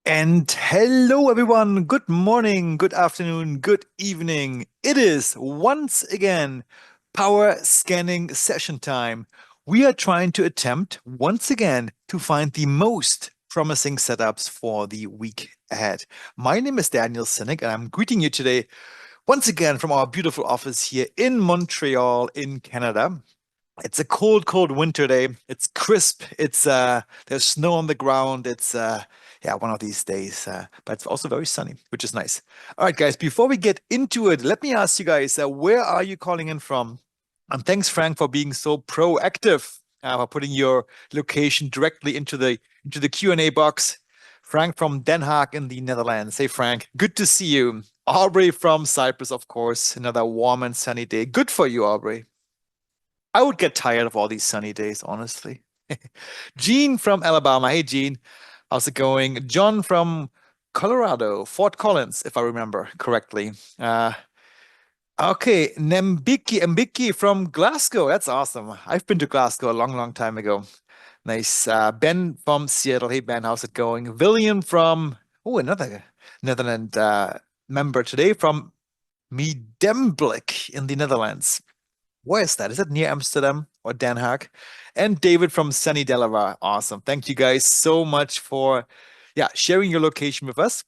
And hello, everyone. Good morning, good afternoon, good evening. It is once again power scanning session time. We are trying to attempt once again to find the most promising setups for the week ahead. My name is Daniel Sinek, and I'm greeting you today once again from our beautiful office here in Montreal, in Canada. It's a cold, cold winter day. It's crisp. There's snow on the ground. It's one of these days. But it's also very sunny, which is nice. All right, guys, before we get into it, let me ask you guys, where are you calling in from? And thanks, Frank, for being so proactive, for putting your location directly into the Q&A box. Frank from Den Haag in the Netherlands. Hey, Frank, good to see you. Aubrey from Cyprus, of course. Another warm and sunny day. Good for you, Aubrey. I would get tired of all these sunny days, honestly. Gene from Alabama. Hey, Gene. How's it going? John from Colorado, Fort Collins, if I remember correctly. Okay, Mbiki from Glasgow. That's awesome. I've been to Glasgow a long, long time ago. Nice. Ben from Seattle. Hey, Ben, how's it going? William from, another Netherlands member today from Medemblik in the Netherlands. Where is that? Is it near Amsterdam or Den Haag? And David from sunny Delaware. Awesome. Thank you guys so much for sharing your location with us.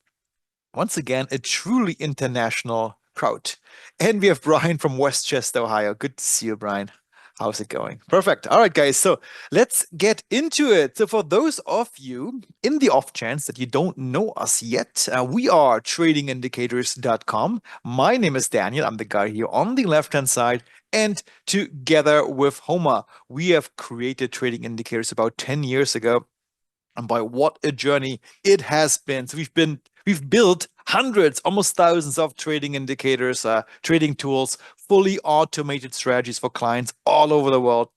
Once again, a truly international crowd. And we have Brian from Westchester, Ohio. Good to see you, Brian. How's it going? Perfect. All right, guys. So let's get into it. So, for those of you in the off chance that you don't know us yet, we are tradingindicators.com. My name is Daniel. I'm the guy here on the left hand side. And together with Homer, we have created Trading Indicators about 10 years ago. And by what a journey it has been. So we've built hundreds, almost thousands of trading indicators, trading tools, fully automated strategies for clients all over the world.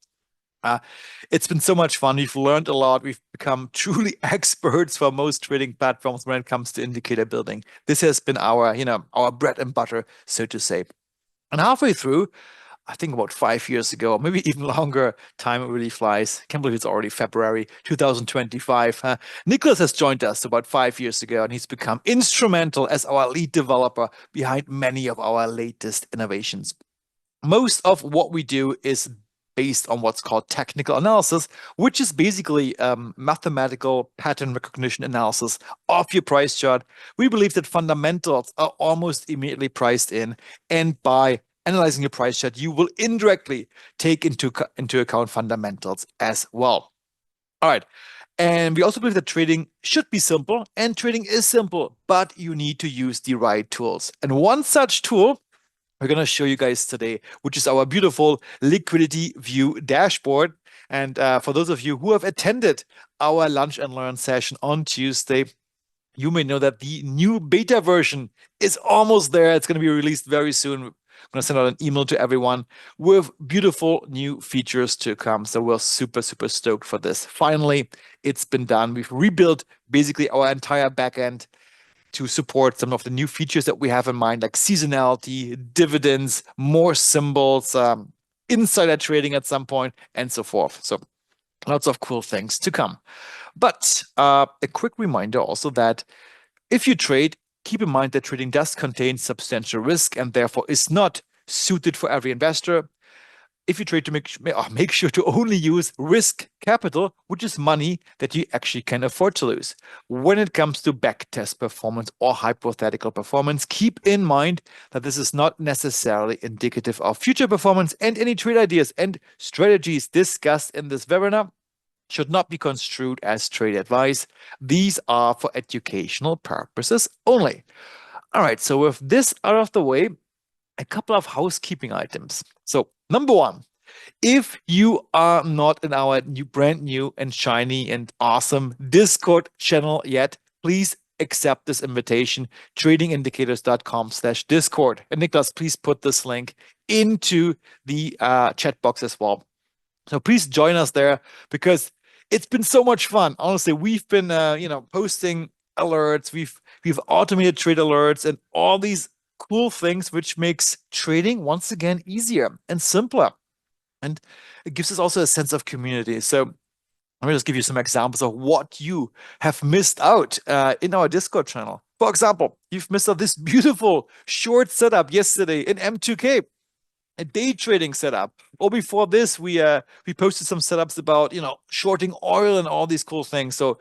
It's been so much fun. We've learned a lot. We've become truly experts for most trading platforms when it comes to indicator building. This has been our bread and butter, so to say. And halfway through, I think about 5 years ago, or maybe even longer, time really flies. Can't believe it's already February 2025. Nicholas has joined us about 5 years ago, and he's become instrumental as our lead developer behind many of our latest innovations. Most of what we do is based on what's called technical analysis, which is basically mathematical pattern recognition analysis of your price chart. We believe that fundamentals are almost immediately priced in, and by analyzing your price chart, you will indirectly take into account fundamentals as well. All right. And we also believe that trading should be simple, and trading is simple, but you need to use the right tools. And one such tool we're going to show you guys today, which is our beautiful Liquidity View dashboard. And for those of you who have attended our Lunch and Learn session on Tuesday, you may know that the new beta version is almost there. It's going to be released very soon. I'm going to send out an email to everyone with beautiful new features to come. So we're super, super stoked for this. Finally, it's been done. We've rebuilt basically our entire backend to support some of the new features that we have in mind, like seasonality, dividends, more symbols, insider trading at some point, and so forth. So lots of cool things to come. But a quick reminder also that if you trade, keep in mind that trading does contain substantial risk and therefore is not suited for every investor. If you trade to make sure to only use risk capital, which is money that you actually can afford to lose. When it comes to backtest performance or hypothetical performance, keep in mind that this is not necessarily indicative of future performance, and any trade ideas and strategies discussed in this webinar should not be construed as trade advice. These are for educational purposes only. All right, so with this out of the way, a couple of housekeeping items. So, number one, if you are not in our brand new and shiny and awesome Discord channel yet, please accept this invitation, tradingindicators.com/Discord. And Niklas, please put this link into the chat box as well. So please join us there, because it's been so much fun. Honestly, we've been posting alerts, we've automated trade alerts and all these cool things, which makes trading once again easier and simpler. And it gives us also a sense of community. So Let me just give you some examples of what you have missed out in our Discord channel. For example, you've missed out this beautiful short setup yesterday in M2K, a day trading setup. Or before this, we posted some setups about shorting oil and all these cool things. So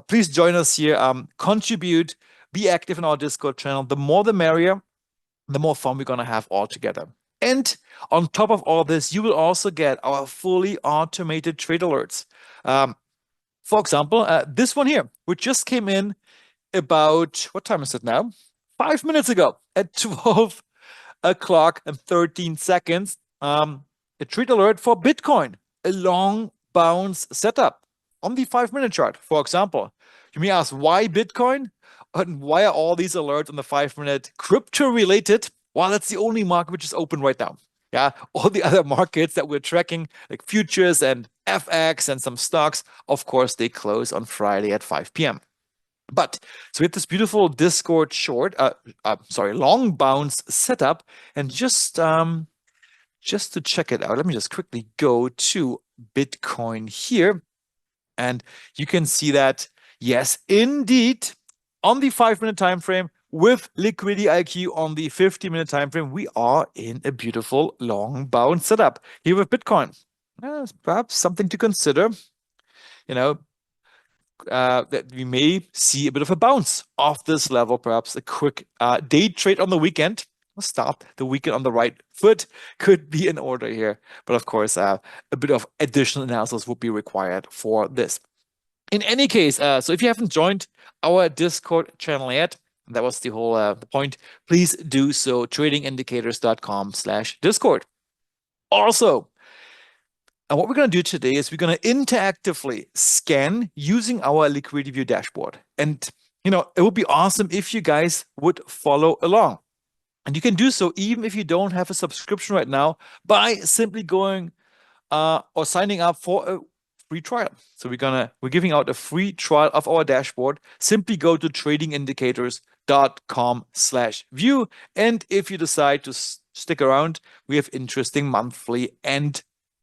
please join us here, contribute, be active in our Discord channel. The more the merrier, the more fun we're gonna have all together. And on top of all this, you will also get our fully automated trade alerts. For example, this one here, which just came in about, what time is it now? 5 minutes ago at 12 o'clock and 13 seconds. A trade alert for Bitcoin, a long bounce setup on the 5-minute chart, for example. You may ask, why Bitcoin? And why are all these alerts on the 5-minute crypto related? Well, that's the only market which is open right now. Yeah, all the other markets that we're tracking, like futures and FX and some stocks, of course, they close on Friday at 5 p.m. But so we have this beautiful Discord long bounce setup, and just to check it out, let me just quickly go to Bitcoin here, and you can see that yes, indeed, on the 5-minute time frame with Liquidity IQ on the 50-minute time frame, we are in a beautiful long bounce setup here with Bitcoin. Perhaps something to consider. That we may see a bit of a bounce off this level, perhaps a quick day trade on the weekend. Start the weekend on the right foot could be in order here. But of course, a bit of additional analysis would be required for this. In any case, so if you haven't joined our Discord channel yet, that was the whole the point, please do so, tradingindicators.com/Discord. Also, and what we're going to do today is we're going to interactively scan using our Liquidity View dashboard. And, it would be awesome if you guys would follow along. And you can do so even if you don't have a subscription right now by simply going or signing up for a free trial. So we're giving out a free trial of our dashboard. Simply go to tradingindicators.com/view. And if you decide to stick around, we have interesting monthly and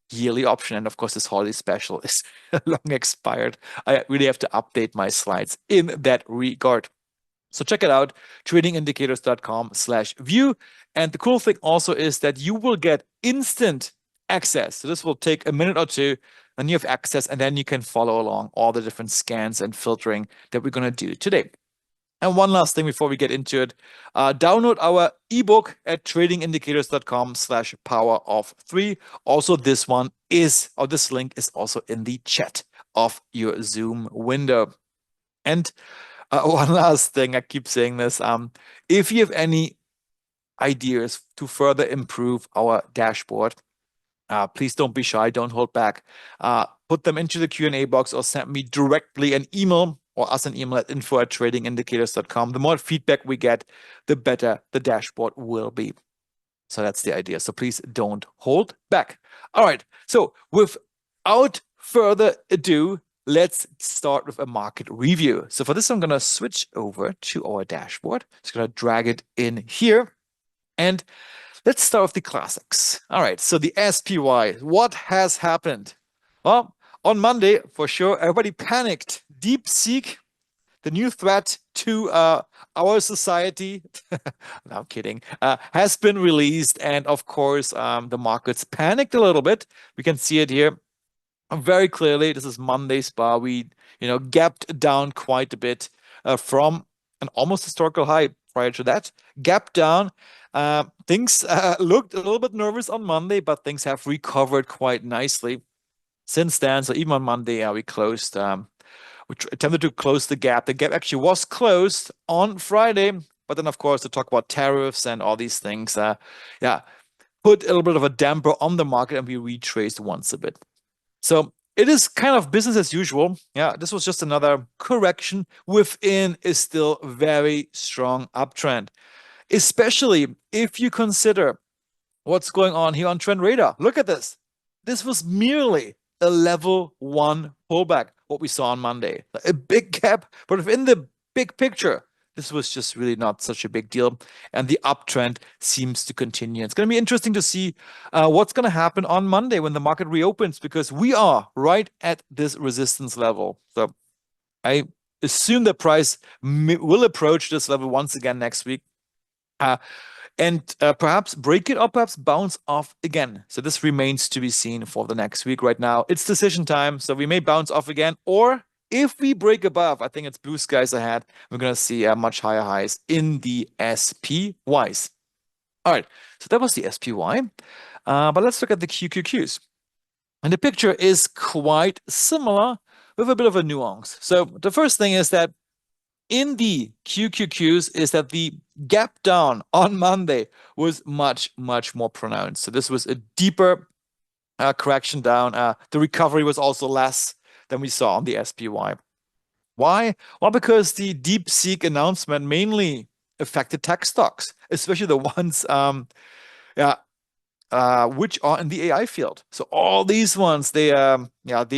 yearly option. And of course, this holiday special is long expired. I really have to update my slides in that regard. So check it out, tradingindicators.com/view. And the cool thing also is that you will get instant access. So this will take a minute or two, and you have access, and then you can follow along all the different scans and filtering that we're going to do today. And one last thing before we get into it, download our ebook at tradingindicators.com/power of 3. Also, this link is also in the chat of your Zoom window. And one last thing, I keep saying this, if you have any ideas to further improve our dashboard, please don't be shy, don't hold back. Put them into the Q&A box or send me directly an email or us an email at info@tradingindicators.com. The more feedback we get, the better the dashboard will be. So that's the idea. So please don't hold back. All right. So without further ado, let's start with a market review. So for this, I'm going to switch over to our dashboard. Just going to drag it in here. And let's start with the classics. All right. So the SPY, what has happened? Well, on Monday, for sure, everybody panicked. DeepSeek, the new threat to our society, no, I'm kidding, has been released. And of course, the markets panicked a little bit. We can see it here very clearly. This is Monday's bar. We, gapped down quite a bit from an almost historical high prior to that. Gap down. Things looked a little bit nervous on Monday, but things have recovered quite nicely since then. So even on Monday, we closed. We attempted to close the gap. The gap actually was closed on Friday, but then of course to talk about tariffs and all these things, put a little bit of a damper on the market, and we retraced once a bit. So it is kind of business as usual. Yeah, this was just another correction within a still very strong uptrend, especially if you consider what's going on here on Trend Radar. Look at this. This was merely a level 1 pullback, what we saw on Monday. A big gap, but within the big picture, this was just really not such a big deal. And the uptrend seems to continue. It's going to be interesting to see what's going to happen on Monday when the market reopens, because we are right at this resistance level. So I assume the price will approach this level once again next week. And perhaps break it or perhaps bounce off again. So this remains to be seen for the next week. Right now, it's decision time. So we may bounce off again, or if we break above, I think it's blue skies ahead. We're going to see much higher highs in the SPYs. All right, so that was the SPY. But let's look at the QQQs. And the picture is quite similar with a bit of a nuance. So the first thing is that in the QQQs is that the gap down on Monday was much, much more pronounced. So this was a deeper correction down. The recovery was also less than we saw on the SPY. Why? Well, because the DeepSeek announcement mainly affected tech stocks, especially the ones which are in the AI field. So all these ones, they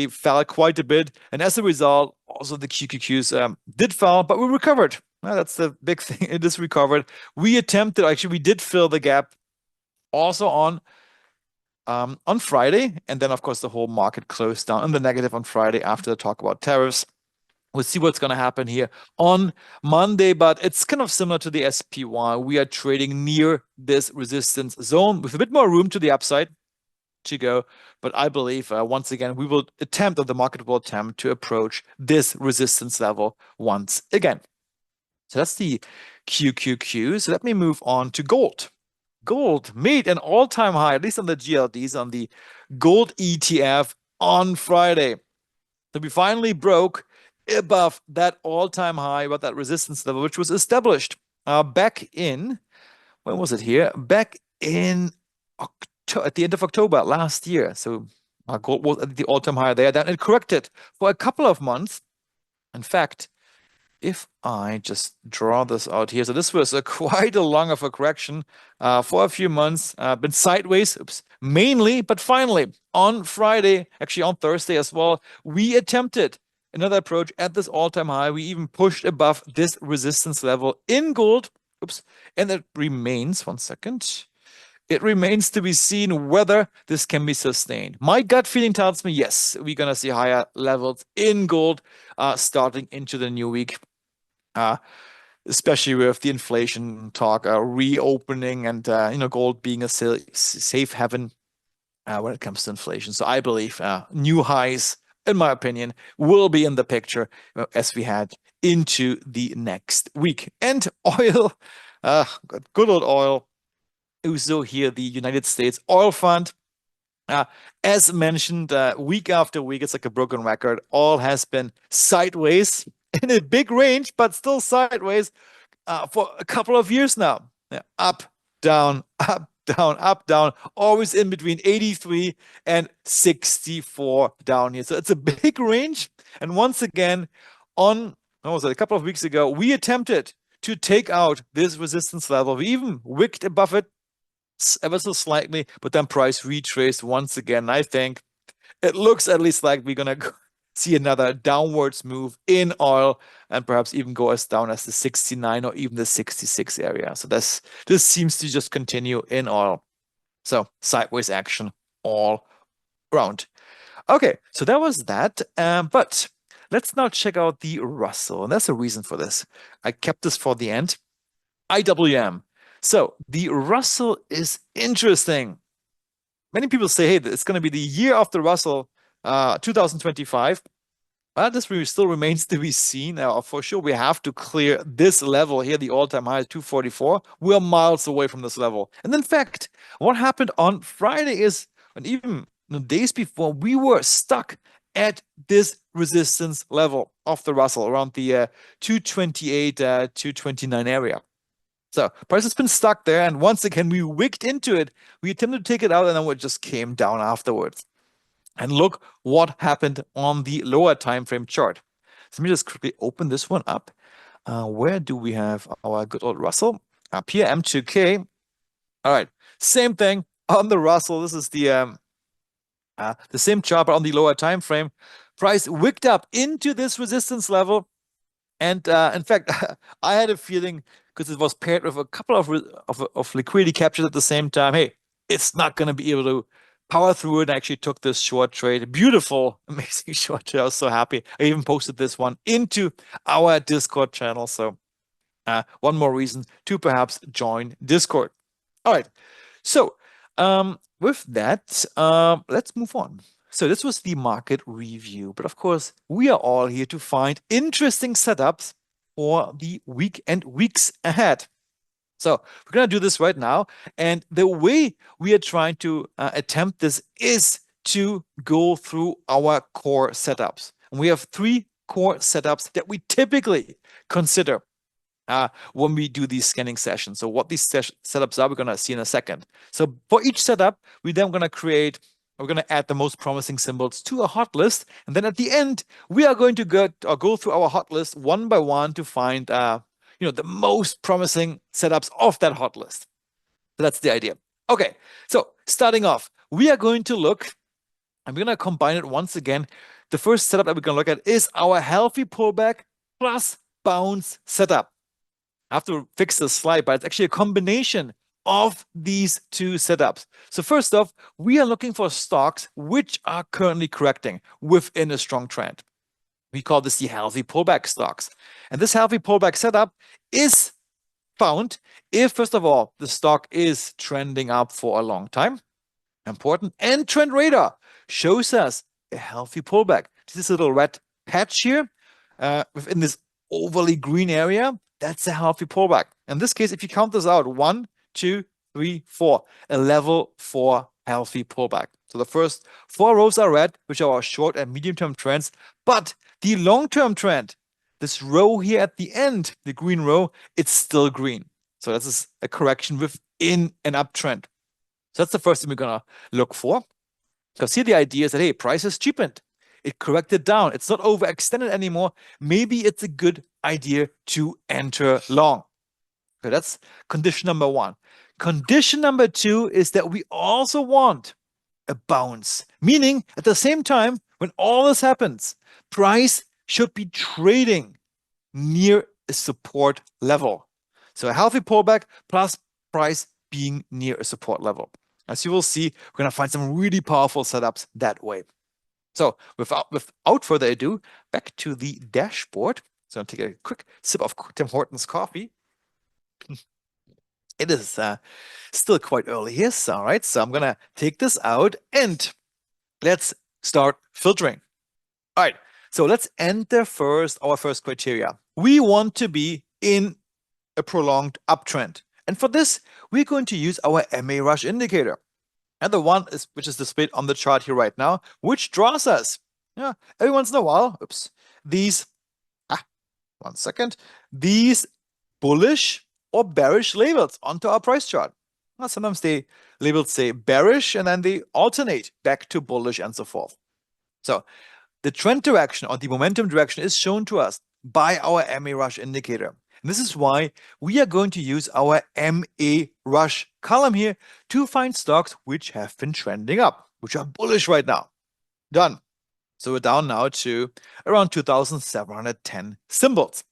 fell quite a bit, and as a result, also the QQQs did fall, but we recovered. That's the big thing. It is recovered. We did fill the gap also on Friday, and then of course the whole market closed down in the negative on Friday after the talk about tariffs. We'll see what's going to happen here on Monday, but it's kind of similar to the SPY. We are trading near this resistance zone with a bit more room to the upside to go. But I believe, once again, we will attempt, or the market will attempt to approach this resistance level once again. So that's the QQQ. So let me move on to gold. Gold made an all-time high, at least on the GLDs, on the gold ETF on Friday. So we finally broke above that all-time high, about that resistance level, which was established back in, when was it here? Back in at the end of October last year. So gold was at the all-time high there. Then it corrected for a couple of months. In fact, if I just draw this out here, so this was quite a long of a correction for a few months, been sideways, mainly, but finally on Friday, actually on Thursday as well, we attempted another approach at this all-time high. We even pushed above this resistance level in gold. And it remains, one second. It remains to be seen whether this can be sustained. My gut feeling tells me, yes, we're going to see higher levels in gold starting into the new week. Especially with the inflation talk reopening, and gold being a safe haven when it comes to inflation. So I believe new highs, in my opinion, will be in the picture as we head into the next week. And oil, good old oil. Also here, the United States Oil Fund. As mentioned, week after week, it's like a broken record. Oil has been sideways in a big range, but still sideways for a couple of years now. Up, down, up, down, up, down, always in between 83 and 64 down here. So it's a big range. And once again, a couple of weeks ago, we attempted to take out this resistance level. We even wicked above it ever so slightly, but then price retraced once again. I think it looks at least like we're going to see another downwards move in oil, and perhaps even go as down as the 69 or even the 66 area. So this seems to just continue in oil. So sideways action all around. Okay, so that was that. But let's now check out the Russell, and there's a reason for this. I kept this for the end. IWM. So the Russell is interesting. Many people say, hey, it's going to be the year of the Russell, 2025. This still remains to be seen. For sure, we have to clear this level here, the all-time high is 244. We're miles away from this level. And in fact, what happened on Friday is, and even the days before, we were stuck at this resistance level of the Russell around the 228, 229 area. So price has been stuck there, and once again, we wicked into it. We attempted to take it out, and then it just came down afterwards. And look what happened on the lower time frame chart. So let me just quickly open this one up. Where do we have our good old Russell? Up here, M2K. All right, same thing on the Russell. This is the same chart, but on the lower time frame. Price wicked up into this resistance level. And in fact, I had a feeling because it was paired with a couple of liquidity captures at the same time. Hey, it's not going to be able to power through it. I actually took this short trade. Beautiful, amazing short trade. I was so happy. I even posted this one into our Discord channel. So one more reason to perhaps join Discord. All right. So with that, let's move on. So this was the market review, but of course, we are all here to find interesting setups for the week and weeks ahead. So we're going to do this right now. And the way we are trying to attempt this is to go through our core setups. And we have 3 core setups that we typically consider when we do these scanning sessions. So what these setups are, we're going to see in a second. So for each setup, we're going to add the most promising symbols to a hot list. And then at the end, we are going to go through our hot list one by one to find the most promising setups of that hot list. So that's the idea. Okay, so starting off, we are going to look, and we're going to combine it once again. The first setup that we're going to look at is our healthy pullback plus bounce setup. I have to fix the slide, but it's actually a combination of these 2 setups. So first off, we are looking for stocks which are currently correcting within a strong trend. We call this the healthy pullback stocks. And this healthy pullback setup is found if, first of all, the stock is trending up for a long time. Important. And Trend Radar shows us a healthy pullback. This little red patch here within this overly green area, that's a healthy pullback. In this case, if you count this out, 1, 2, 3, 4, a level 4 healthy pullback. So the first 4 rows are red, which are our short and medium-term trends. But the long-term trend, this row here at the end, the green row, it's still green. So this is a correction within an uptrend. So that's the first thing we're going to look for. Because here the idea is that, hey, price has cheapened. It corrected down. It's not overextended anymore. Maybe it's a good idea to enter long. So that's condition number 1. Condition number 2 is that we also want a bounce. Meaning, at the same time, when all this happens, price should be trading near a support level. So a healthy pullback plus price being near a support level. As you will see, we're going to find some really powerful setups that way. So without further ado, back to the dashboard. So I'll take a quick sip of Tim Hortons coffee. It is still quite early here. So, all right, so I'm going to take this out and let's start filtering. All right, so let's enter our first criteria. We want to be in a prolonged uptrend. And for this, we're going to use our MA rush indicator. And the one which is displayed on the chart here right now, which draws us, every once in a while, these bullish or bearish labels onto our price chart. Well, sometimes the labels say bearish and then they alternate back to bullish and so forth. So the trend direction or the momentum direction is shown to us by our MA rush indicator. And this is why we are going to use our MA rush column here to find stocks which have been trending up, which are bullish right now. Done. So we're down now to around 2,710 symbols.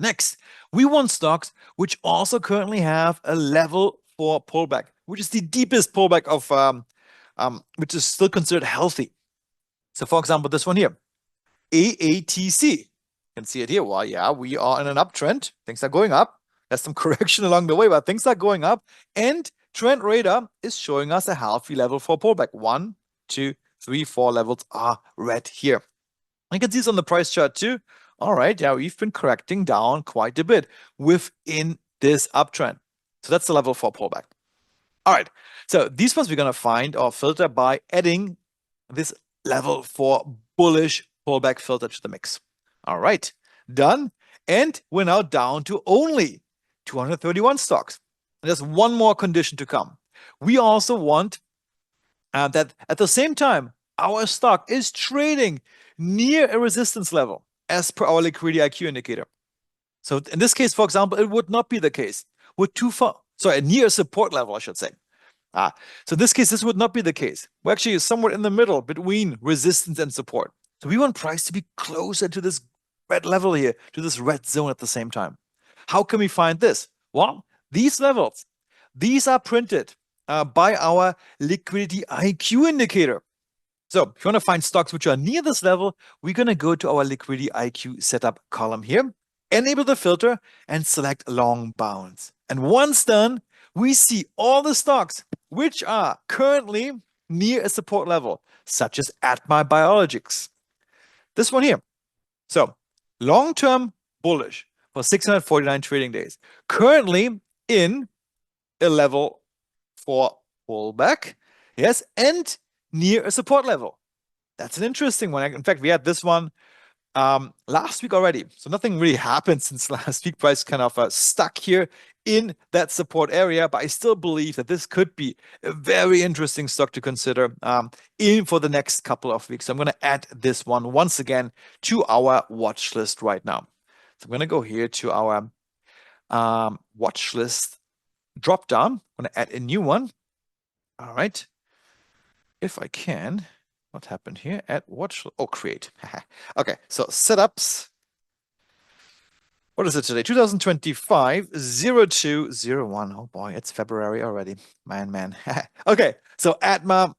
Next, we want stocks which also currently have a level 4 pullback, which is the deepest pullback of which is still considered healthy. So for example, this one here, AATC. You can see it here. Well, yeah, we are in an uptrend. Things are going up. There's some correction along the way, but things are going up. And Trend Radar is showing us a healthy level 4 pullback. 1, 2, 3, 4 levels are red here. You can see this on the price chart too. All right, yeah, we've been correcting down quite a bit within this uptrend. So that's the level 4 pullback. All right, so these ones we're going to find or filter by adding this level 4 bullish pullback filter to the mix. All right, done. And we're now down to only 231 stocks. And there's one more condition to come. We also want that at the same time, our stock is trading near a resistance level as per our liquidity IQ indicator. So in this case, for example, it would not be the case. We're too far, sorry, near a support level, I should say. So in this case, this would not be the case. We're actually somewhere in the middle between resistance and support. So we want price to be closer to this red level here to this red zone at the same time. How can we find this? Well, these levels, these are printed by our liquidity IQ indicator. So if you want to find stocks which are near this level, we're going to go to our liquidity IQ setup column here, enable the filter, and select long bounds. And once done, we see all the stocks which are currently near a support level, such as Atma Biologics. This one here. So long-term bullish for 649 trading days. Currently in a level for pullback, yes, and near a support level. That's an interesting one. In fact, we had this one last week already. So nothing really happened since last week. Price kind of stuck here in that support area, but I still believe that this could be a very interesting stock to consider in for the next couple of weeks. So I'm going to add this one once again to our watch list right now. So I'm going to go here to our watch list drop down. I'm going to add a new one. All right. If I can, what happened here? Add watch, oh, create. Okay, so setups. What is it today? 2025 0201. Oh boy, it's February already. Man. Okay, so Atma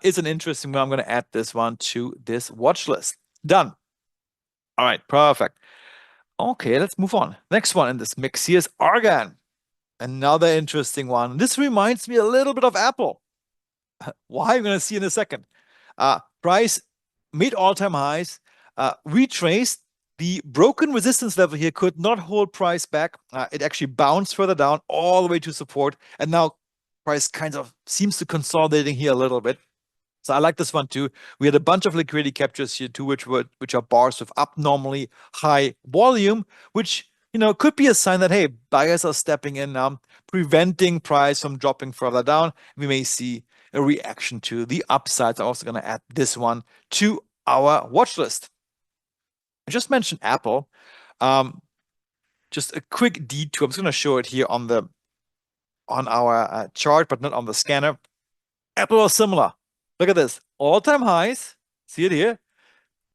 is an interesting one. I'm going to add this one to this watch list. Done. All right, perfect. Okay, let's move on. Next one in this mix here is Argan. Another interesting one. This reminds me a little bit of Apple. Why? I'm going to see in a second. Price made all-time highs, retraced. The broken resistance level here could not hold price back. It actually bounced further down all the way to support. And now price kind of seems to consolidating here a little bit. So I like this one too. We had a bunch of liquidity captures here too, which are bars with abnormally high volume, which could be a sign that, hey, buyers are stepping in now, preventing price from dropping further down. We may see a reaction to the upsides. I'm also going to add this one to our watch list. I just mentioned Apple. Just a quick detour. I'm just going to show it here on our chart, but not on the scanner. Apple was similar. Look at this. All-time highs. See it here.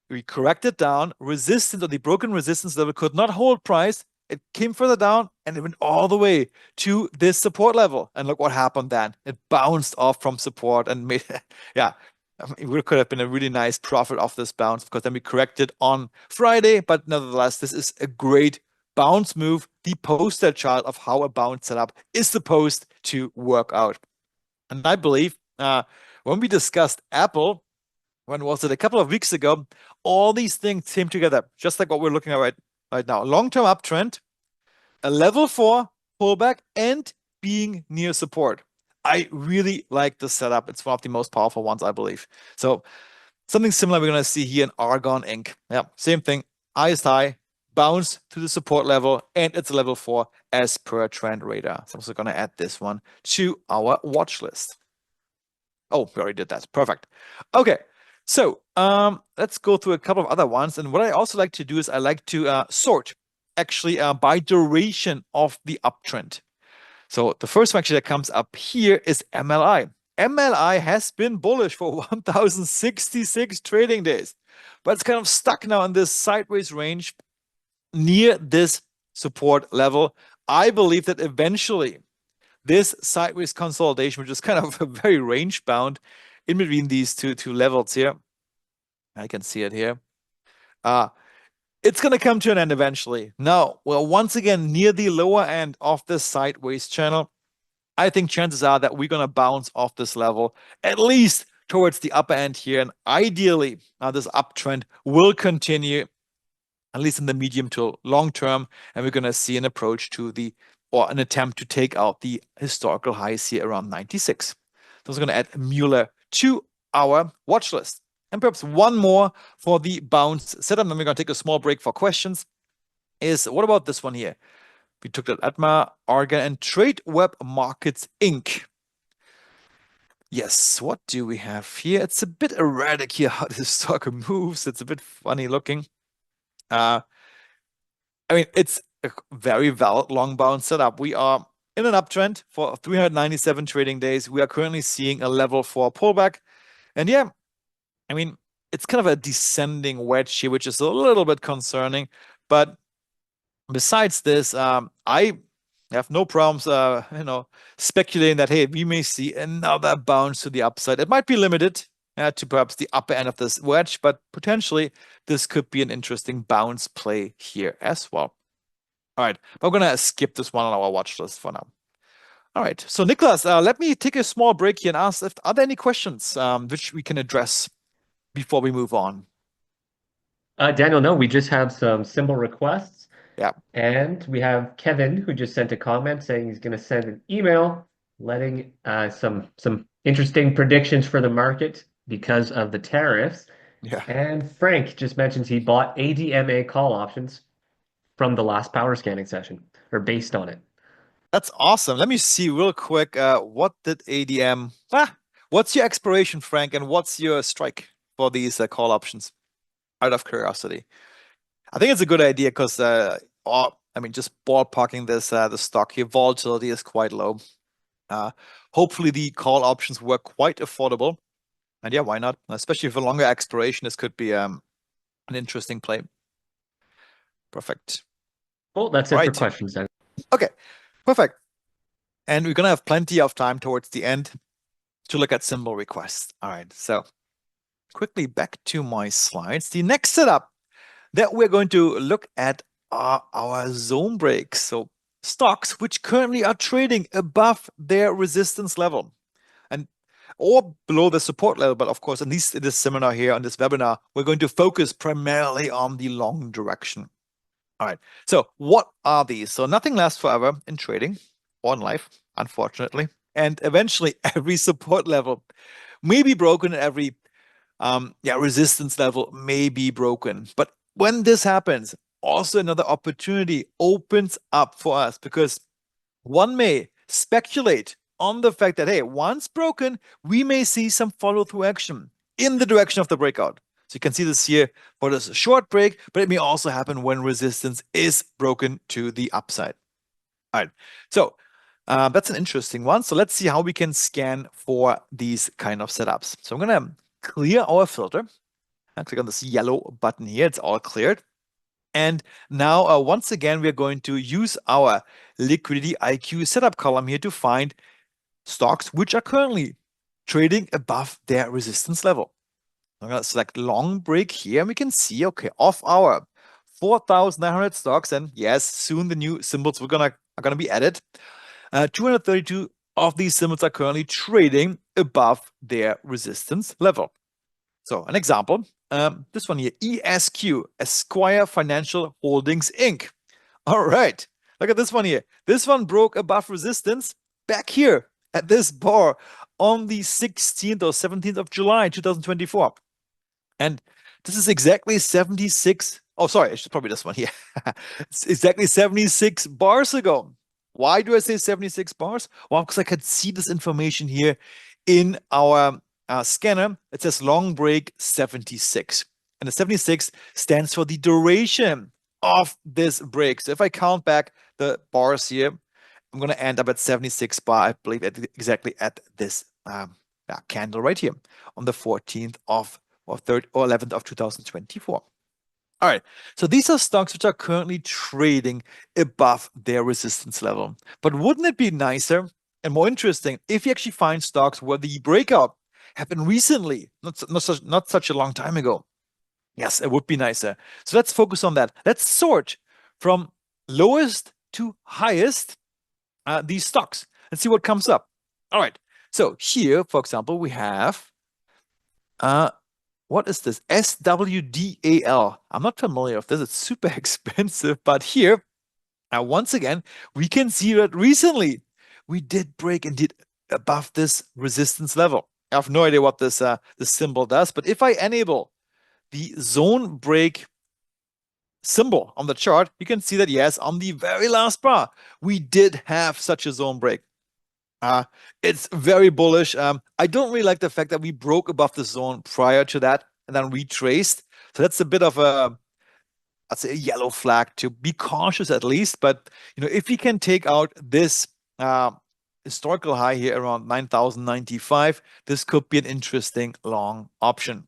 We corrected down. Resistance, or the broken resistance level, could not hold price. It came further down and it went all the way to this support level. And look what happened then. It bounced off from support and made, yeah, it could have been a really nice profit off this bounce, because then we corrected on Friday. But nevertheless, this is a great bounce move, the poster child of how a bounce setup is supposed to work out. And I believe when we discussed Apple, when was it? A couple of weeks ago, all these things came together, just like what we're looking at right now. Long-term uptrend, a level 4 pullback, and being near support. I really like this setup. It's one of the most powerful ones, I believe. So something similar we're going to see here in Argon Inc. Yeah, same thing. Highest high, bounce to the support level, and it's a level 4 as per Trend Radar. So I'm also going to add this one to our watch list. Oh, we already did that. Perfect. Okay. So let's go through a couple of other ones. And what I also like to do is I like to sort actually by duration of the uptrend. So the first one actually that comes up here is MLI. MLI has been bullish for 1,066 trading days, but it's kind of stuck now in this sideways range near this support level. I believe that eventually this sideways consolidation, which is kind of very range bound in between these two levels here, I can see it here. It's going to come to an end eventually. Now, well, once again, near the lower end of this sideways channel, I think chances are that we're going to bounce off this level, at least towards the upper end here. And ideally, this uptrend will continue, at least in the medium to long term. And we're going to see an approach to or an attempt to take out the historical highs here around 96. So I'm going to add Mueller to our watch list. And perhaps one more for the bounce setup. Then we're going to take a small break for questions. Is what about this one here? We took that Atma, Argan, and TradeWeb Markets Inc. Yes, what do we have here? It's a bit erratic here how this stock moves. It's a bit funny looking. I mean, it's a very valid long bounce setup. We are in an uptrend for 397 trading days. We are currently seeing a level 4 pullback. And yeah, I mean, it's kind of a descending wedge here, which is a little bit concerning. But besides this, I have no problems, speculating that, hey, we may see another bounce to the upside. It might be limited to perhaps the upper end of this wedge, but potentially this could be an interesting bounce play here as well. All right, but we're gonna skip this one on our watch list for now. All right, so Nicholas, let me take a small break here and ask if are there any questions which we can address before we move on. Daniel, no, we just have some symbol requests, Yeah, and we have Kevin who just sent a comment saying he's going to send an email letting some interesting predictions for the market because of the tariffs. yeah. And Frank just mentions he bought ADMA call options from the last power scanning session, or based on it. That's awesome. Let me see real quick. What did ADM? What's your expiration, Frank, and what's your strike for these call options? Out of curiosity, I think it's a good idea because, I mean, just ballparking this, the stock here, volatility is quite low. Uh, Hopefully the call options were quite affordable, and yeah, why not? Especially for longer expiration, this could be an interesting play. Perfect. Well, that's All it for right. questions then. Okay. Perfect. And we're gonna have plenty of time towards the end to look at symbol requests. All right, so quickly back to my slides. The next setup that we're going to look at are our zone breaks. So stocks which currently are trading above their resistance level and or below the support level. But of course, at least in this seminar here, on this webinar, we're going to focus primarily on the long direction. All right, so what are these? So nothing lasts forever in trading or in life, unfortunately. And eventually every support level may be broken and every resistance level may be broken. But when this happens, also another opportunity opens up for us because one may speculate on the fact that, hey, once broken, we may see some follow through action in the direction of the breakout. So you can see this here for this short break, but it may also happen when resistance is broken to the upside. All right. So that's an interesting one. So let's see how we can scan for these kind of setups. So I'm going to clear our filter. I click on this yellow button here. It's all cleared. And now, once again, we're going to use our liquidity IQ setup column here to find stocks which are currently trading above their resistance level. I'm going to select long break here, and we can see, okay, off our 4,900 stocks, and yes, soon the new symbols are gonna be added. 232 of these symbols are currently trading above their resistance level. So an example, this one here, ESQ, Esquire Financial Holdings Inc. All right, look at this one here. This one broke above resistance back here at this bar on the 16th or 17th of July, 2024. And this is exactly 76. Oh, sorry, it's probably this one here. It's exactly 76 bars ago. Why do I say 76 bars? Well, because I could see this information here in our scanner. It says long break 76. And the 76 stands for the duration of this break. So if I count back the bars here, I'm going to end up at 76 bar, I believe, exactly at this candle right here on the 14th of or 3rd or 11th of 2024. All right, so these are stocks which are currently trading above their resistance level. But wouldn't it be nicer and more interesting if you actually find stocks where the breakout happened recently, not such a long time ago? Yes, it would be nicer. So let's focus on that. Let's sort from lowest to highest these stocks and see what comes up. All right, so here, for example, we have what is this? SWDAL. I'm not familiar with this. It's super expensive, but here, once again, we can see that recently we did break indeed above this resistance level. I have no idea what this symbol does, but if I enable the zone break symbol on the chart, you can see that yes, on the very last bar, we did have such a zone break. It's very bullish. I don't really like the fact that we broke above the zone prior to that and then retraced. So that's a bit of I'd say a yellow flag to be cautious at least. But if we can take out this historical high here around 9,095, this could be an interesting long option.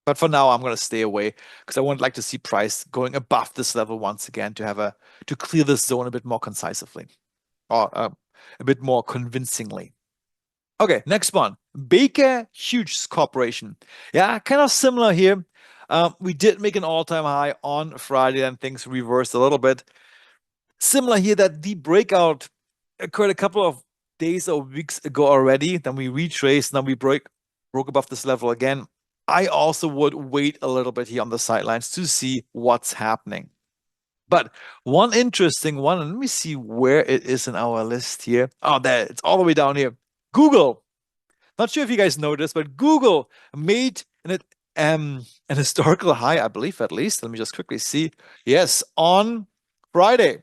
But for now, I'm going to stay away because I would like to see price going above this level once again to clear this zone a bit more concisely or a bit more convincingly. Okay, next one. Baker Hughes Corporation. Yeah, kind of similar here. We did make an all-time high on Friday, and things reversed a little bit. Similar here that the breakout occurred a couple of days or weeks ago already. Then we retraced. Now we broke above this level again. I also would wait a little bit here on the sidelines to see what's happening. But one interesting one, and let me see where it is in our list here. Oh, there, it's all the way down here. Google. Not sure if you guys noticed, but Google made an historical high, I believe, at least. Let me just quickly see. Yes, on Friday.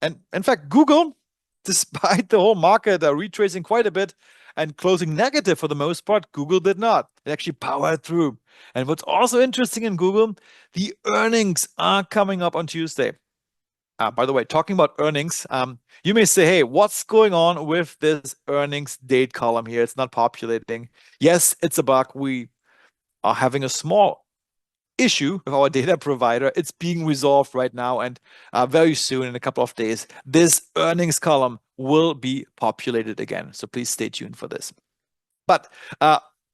And in fact, Google, despite the whole market retracing quite a bit and closing negative for the most part, Google did not. It actually powered through. And what's also interesting in Google, the earnings are coming up on Tuesday. By the way, talking about earnings, you may say, hey, what's going on with this earnings date column here? It's not populating. Yes, it's a bug. We are having a small issue with our data provider. It's being resolved right now, and very soon, in a couple of days, this earnings column will be populated again. So please stay tuned for this. But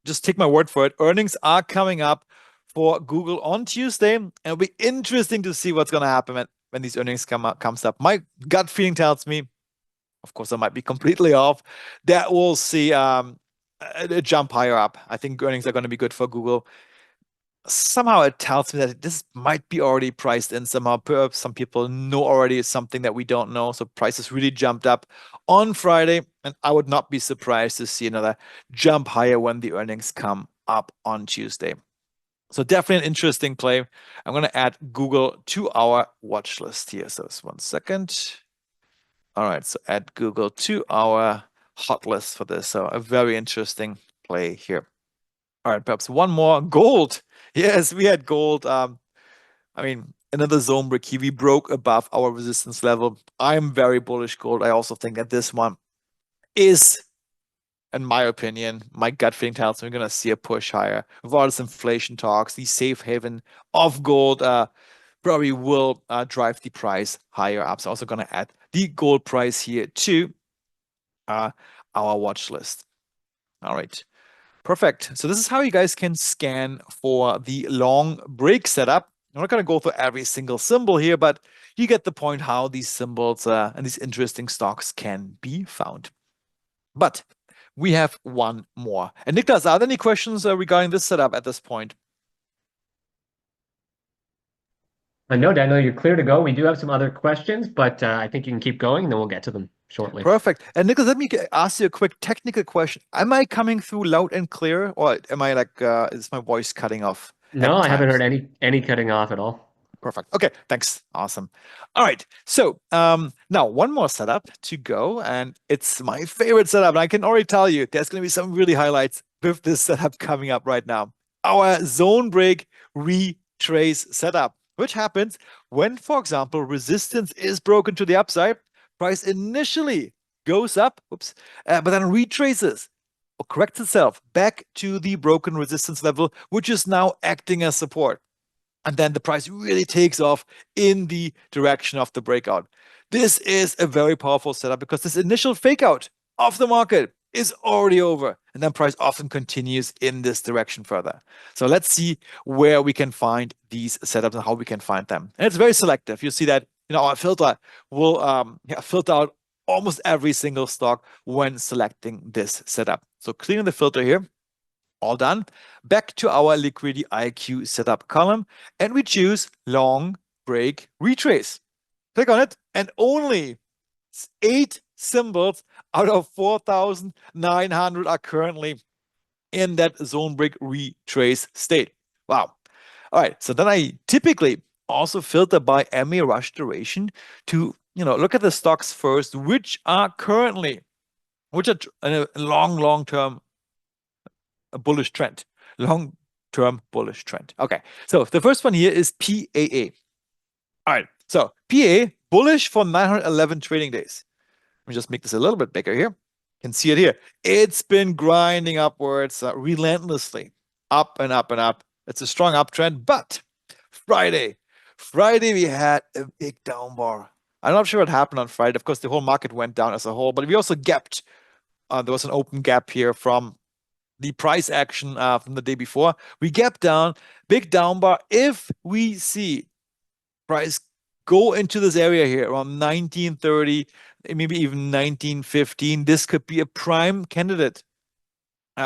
just take my word for it. Earnings are coming up for Google on Tuesday, and it'll be interesting to see what's going to happen when these earnings comes up. My gut feeling tells me, of course, I might be completely off, that we'll see a jump higher up. I think earnings are going to be good for Google. Somehow it tells me that this might be already priced in somehow. Perhaps some people know already it's something that we don't know. So prices really jumped up on Friday, and I would not be surprised to see another jump higher when the earnings come up on Tuesday. So definitely an interesting play. I'm going to add Google to our watch list here. So just 1 second. All right, so add Google to our hot list for this. So a very interesting play here. All right, perhaps one more. Gold. Yes, we had gold. I mean, another zone break here. We broke above our resistance level. I'm very bullish gold. I also think that this one is, in my opinion, my gut feeling tells me we're going to see a push higher. With all this inflation talks, the safe haven of gold probably will drive the price higher up. So also going to add the gold price here to our watch list. All right. Perfect. So this is how you guys can scan for the long break setup. I'm not going to go through every single symbol here, but you get the point how these symbols and these interesting stocks can be found. But we have one more. And Niklas, are there any questions regarding this setup at this point? No, Daniel, you're clear to go. We do have some other questions, but I think you can keep going, and then we'll get to them shortly. Perfect. And Nicholas, let me ask you a quick technical question. Am I coming through loud and clear, or am I like, is my voice cutting off No, at I haven't times? heard any cutting off at all. Perfect. Okay, thanks. Awesome. All right. So now one more setup to go, and it's my favorite setup. And I can already tell you there's going to be some really highlights with this setup coming up right now. Our zone break retrace setup, which happens when, for example, resistance is broken to the upside. Price initially goes up, but then retraces or corrects itself back to the broken resistance level, which is now acting as support. And then the price really takes off in the direction of the breakout. This is a very powerful setup because this initial fake out of the market is already over. And then price often continues in this direction further. So let's see where we can find these setups and how we can find them. And it's very selective. You see that our filter will filter out almost every single stock when selecting this setup. So clearing the filter here. All done. Back to our Liquidity IQ setup column, and we choose long break retrace. Click on it, and only 8 symbols out of 4,900 are currently in that zone break retrace state. Wow. All right. So then I typically also filter by MA rush duration to look at the stocks first, which are in a long-term bullish trend, long-term bullish trend. Okay, so the first one here is PAA. All right, so PAA bullish for 911 trading days. Let me just make this a little bit bigger here. You can see it here. It's been grinding upwards relentlessly, up and up and up. It's a strong uptrend, but Friday, we had a big down bar. I'm not sure what happened on Friday. Of course, the whole market went down as a whole, but we also gapped. There was an open gap here from the price action from the day before. We gapped down, big down bar. If we see price go into this area here around 1930, maybe even 1915, this could be a prime candidate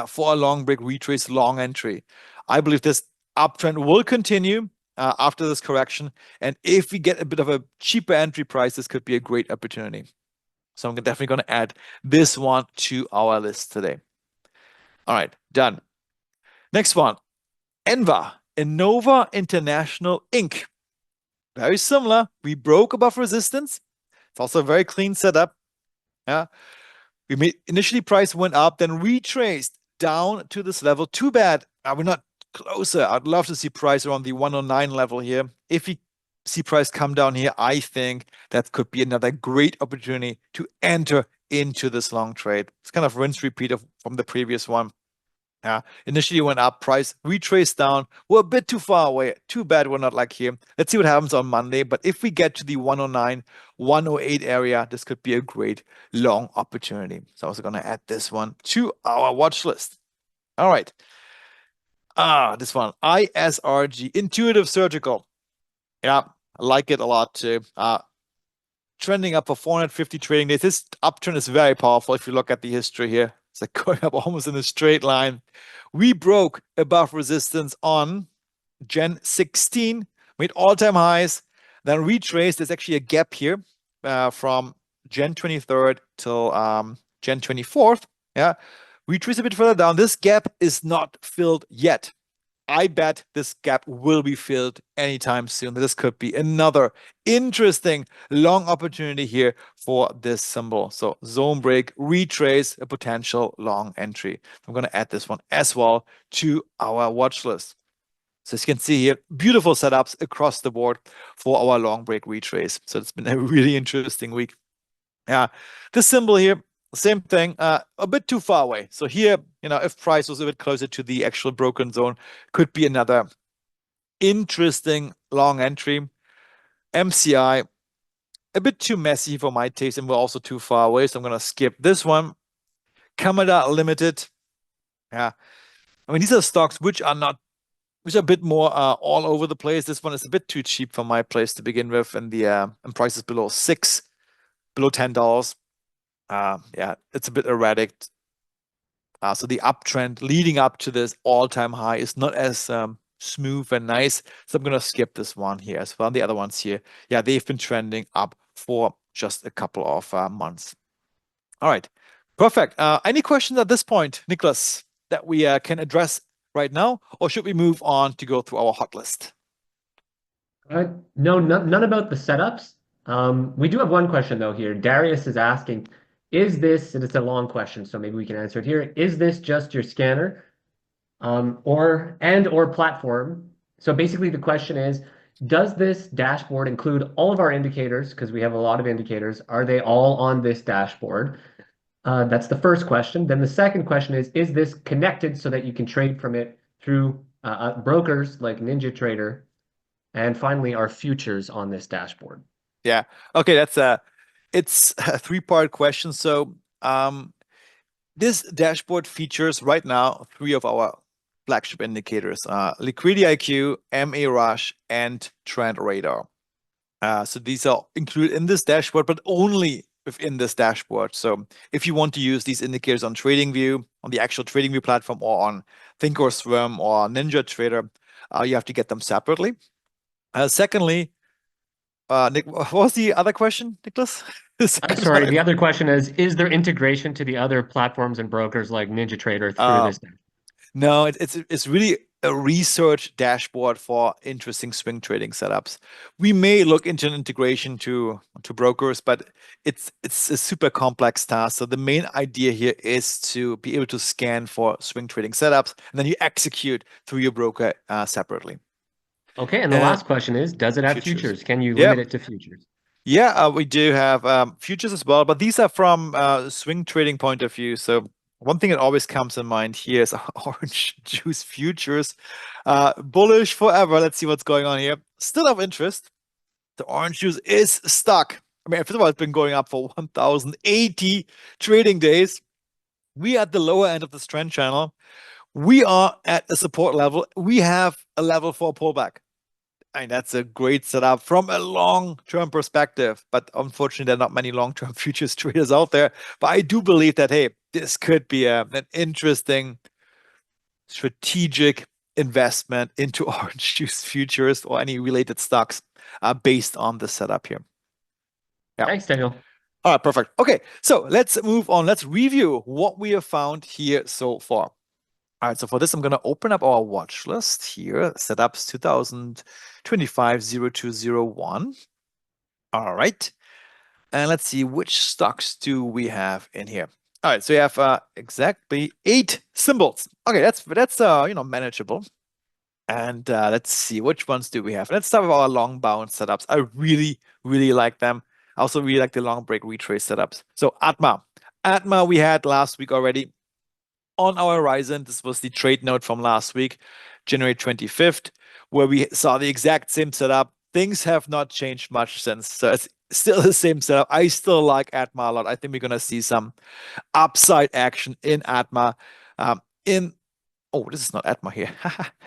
for a long break retrace, long entry. I believe this uptrend will continue after this correction. And if we get a bit of a cheaper entry price, this could be a great opportunity. So I'm definitely going to add this one to our list today. All right, done. Next one, ENVA, Innova International Inc. Very similar. We broke above resistance. It's also a very clean setup. Yeah. We made initially price went up, then retraced down to this level. Too bad we're not closer. I'd love to see price around the 109 level here. If we see price come down here, I think that could be another great opportunity to enter into this long trade. It's kind of rinse repeat from the previous one. Initially went up, price retraced down. We're a bit too far away. Too bad we're not like here. Let's see what happens on Monday. But if we get to the 109, 108 area, this could be a great long opportunity. So I was going to add this one to our watch list. All right. This one, ISRG, Intuitive Surgical. Yeah, I like it a lot too. Trending up for 450 trading days. This uptrend is very powerful if you look at the history here. It's like going up almost in a straight line. We broke above resistance on Gen 16, made all-time highs, then retraced. There's actually a gap here from Gen 23rd till Gen 24th. Yeah, retraced a bit further down. This gap is not filled yet. I bet this gap will be filled anytime soon. This could be another interesting long opportunity here for this symbol. So zone break, retrace, a potential long entry. I'm going to add this one as well to our watch list. So as you can see here, beautiful setups across the board for our long break retrace. So it's been a really interesting week. Yeah, this symbol here, same thing, a bit too far away. So here, if price was a bit closer to the actual broken zone, could be another interesting long entry. MCI, a bit too messy for my taste, and we're also too far away. So I'm going to skip this one. Kamada Limited. Yeah, I mean, these are stocks which are a bit more all over the place. This one is a bit too cheap for my place to begin with, and the and prices below $10. Yeah, it's a bit erratic. So the uptrend leading up to this all-time high is not as smooth and nice. So I'm going to skip this one here as well. The other ones here, yeah, they've been trending up for just a couple of months. All right, perfect. Any questions at this point, Nicholas, that we can address right now, or should we move on to go through our hot list? No, none about the setups. We do have one question though here. Darius is asking, is this, and it's a long question, so maybe we can answer it here. Is this just your scanner or platform? So basically the question is, does this dashboard include all of our indicators? Because we have a lot of indicators. Are they all on this dashboard? That's the first question. Then the second question is this connected so that you can trade from it through brokers like NinjaTrader? And finally, our futures on this dashboard. Yeah. Okay, it's a three-part question. So this dashboard features right now three of our flagship indicators: Liquidity IQ, MA Rush, and Trend Radar. So these are included in this dashboard, but only within this dashboard. So if you want to use these indicators on TradingView, on the actual TradingView platform, or on Thinkorswim or NinjaTrader, you have to get them separately. Secondly, Nick, what was the other question, Nicholas? Sorry, the other question is there integration to the other platforms and brokers like NinjaTrader through this? No, it's really a research dashboard for interesting swing trading setups. We may look into an integration to brokers, but it's a super complex task. So the main idea here is to be able to scan for swing trading setups, and then you execute through your broker separately. Okay, and the last question is, does it have futures? Can you limit it to futures? Yeah, we do have futures as well, but these are from swing trading point of view. So One thing that always comes in mind here is orange juice futures. Bullish forever. Let's see what's going on here. Still of interest. The orange juice is stuck. I mean, first of all, it's been going up for 1,080 trading days. We are at the lower end of this trend channel. We are at a support level. We have a level for a pullback. I mean, that's a great setup from a long-term perspective, but unfortunately, there are not many long-term futures traders out there. But I do believe that, hey, this could be an interesting strategic investment into orange juice futures or any related stocks based on the setup here. Yeah. Thanks, Daniel. All right, perfect. Okay, so let's move on. Let's review what we have found here so far. All right, so for this, I'm going to open up our watch list here, setups 2025-0201. All right, and let's see which stocks do we have in here. All right, so we have exactly 8 symbols. Okay, that's manageable. And let's see, which ones do we have? Let's start with our long bound setups. I really, really like them. I also really like the long break retrace setups. So Atma. Atma we had last week already on our horizon. This was the trade note from last week, January 25th, where we saw the exact same setup. Things have not changed much since. So it's still the same setup. I still like Atma a lot. I think we're going to see some upside action in Atma. In Oh, this is not Atma here.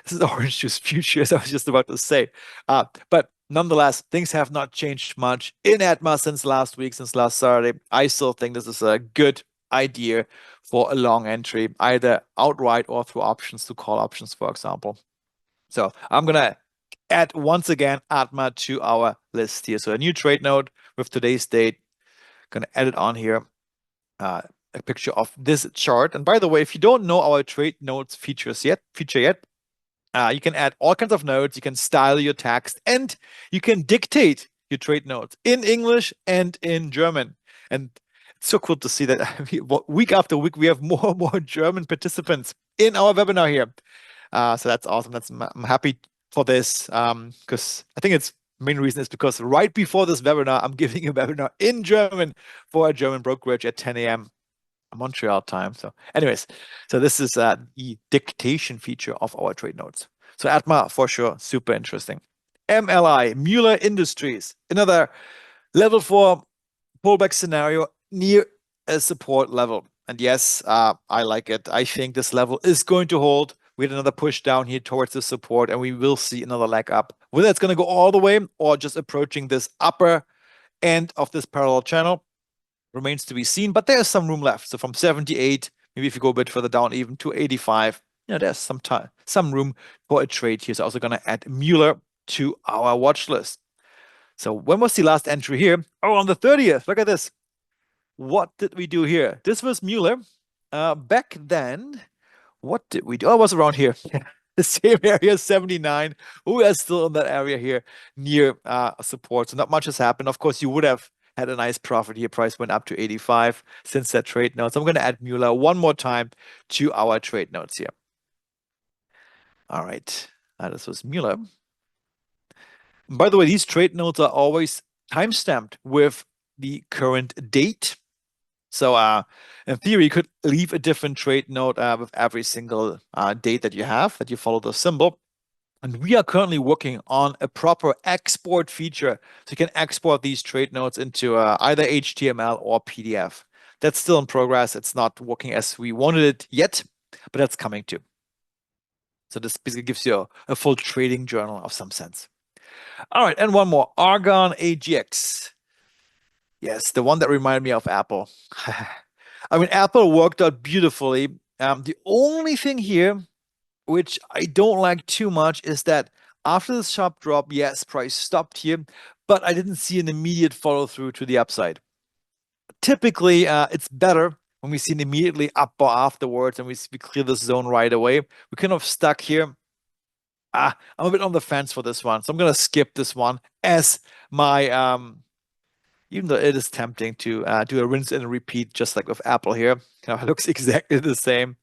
This is orange juice futures. I was just about to say. But nonetheless, things have not changed much in Atma since last week, since last Saturday. I still think this is a good idea for a long entry, either outright or through options to call options, for example. So I'm gonna add once again Atma to our list here. So a new trade note with today's date. Gonna add it on here. A picture of this chart. And by the way, if you don't know our trade notes feature yet, you can add all kinds of notes. You can style your text, and you can dictate your trade notes in English and in German. And it's so cool to see that week after week we have more and more German participants in our webinar here. So that's awesome. I'm happy for this because I think it's main reason is because right before this webinar, I'm giving a webinar in German for a German brokerage at 10 a.m. Montreal time. So anyways, so this is the dictation feature of our trade notes. So Atma for sure, super interesting. MLI, Mueller Industries, another level 4 pullback scenario near a support level. And yes, I like it. I think this level is going to hold. We had another push down here towards the support, and we will see another leg up. Whether it's going to go all the way or just approaching this upper end of this parallel channel remains to be seen, but there's some room left. So from 78, maybe if you go a bit further down, even to 85, there's some time, some room for a trade here. So I'm also going to add Mueller to our watch list. So when was the last entry here? Oh, on the 30th. Look at this. What did we do here? This was Mueller. Back then, what did we do? Oh, it was around here. The same area, 79. We are still in that area here near support. So not much has happened. Of course, you would have had a nice profit here. Price went up to 85 since that trade note. So I'm going to add Mueller one more time to our trade notes here. All right. This was Mueller. By the way, these trade notes are always timestamped with the current date. So in theory, you could leave a different trade note with every single date that you follow the symbol. And we are currently working on a proper export feature. So you can export these trade notes into either HTML or PDF. That's still in progress. It's not working as we wanted it yet, but that's coming too. So this basically gives you a full trading journal of some sense. All right, and one more, Argon AGX. Yes, the one that reminded me of Apple. I mean, Apple worked out beautifully. The only thing here, which I don't like too much, is that after the sharp drop, yes, price stopped here, but I didn't see an immediate follow through to the upside. Typically, it's better when we see an immediately up bar afterwards and we clear the zone right away. We're kind of stuck here. I'm a bit on the fence for this one, so I'm gonna skip this one as my even though it is tempting to do a rinse and repeat, just like with Apple here. It looks exactly the same.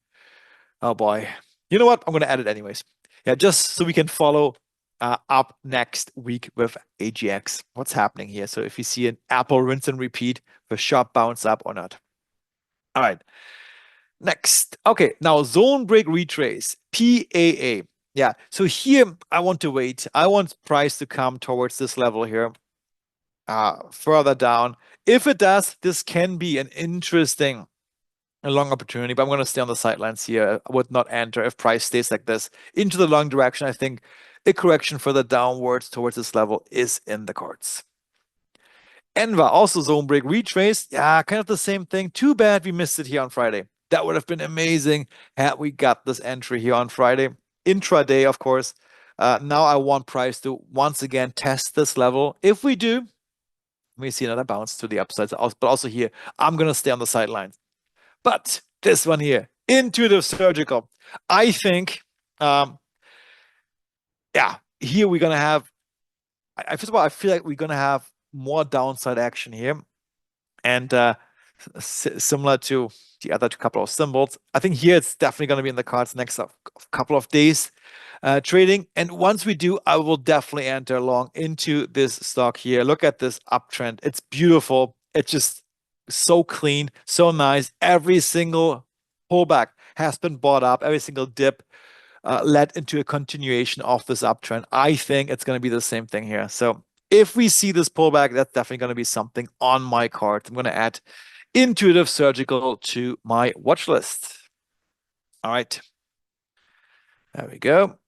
Oh boy. You know what? I'm going to add it anyways. Yeah, just so we can follow up next week with AGX. What's happening here? So if you see an Apple rinse and repeat, the sharp bounce up or not. All right. Next. Okay, now zone break retrace, PAA. Yeah, so here I want to wait. I want price to come towards this level here, further down. If it does, this can be an interesting a long opportunity, but I'm going to stay on the sidelines here. I would not enter if price stays like this into the long direction. I think a correction further downwards towards this level is in the cards. Enva also zone break retrace. Yeah, kind of the same thing. Too bad we missed it here on Friday. That would have been amazing had we got this entry here on Friday. Intraday, of course. Now I want price to once again test this level. If we do, we see another bounce to the upside. But also here, I'm going to stay on the sidelines. But this one here, intuitive surgical. I think, yeah, here we're going to have, first of all, I feel like we're going to have more downside action here. And similar to the other couple of symbols, I think here it's definitely going to be in the cards next couple of days trading. And once we do, I will definitely enter along into this stock here. Look at this uptrend. It's beautiful. It's just so clean, so nice. Every single pullback has been bought up. Every single dip led into a continuation of this uptrend. I think it's going to be the same thing here. So if we see this pullback, that's definitely going to be something on my card. I'm going to add intuitive surgical to my watch list. All right. There we go.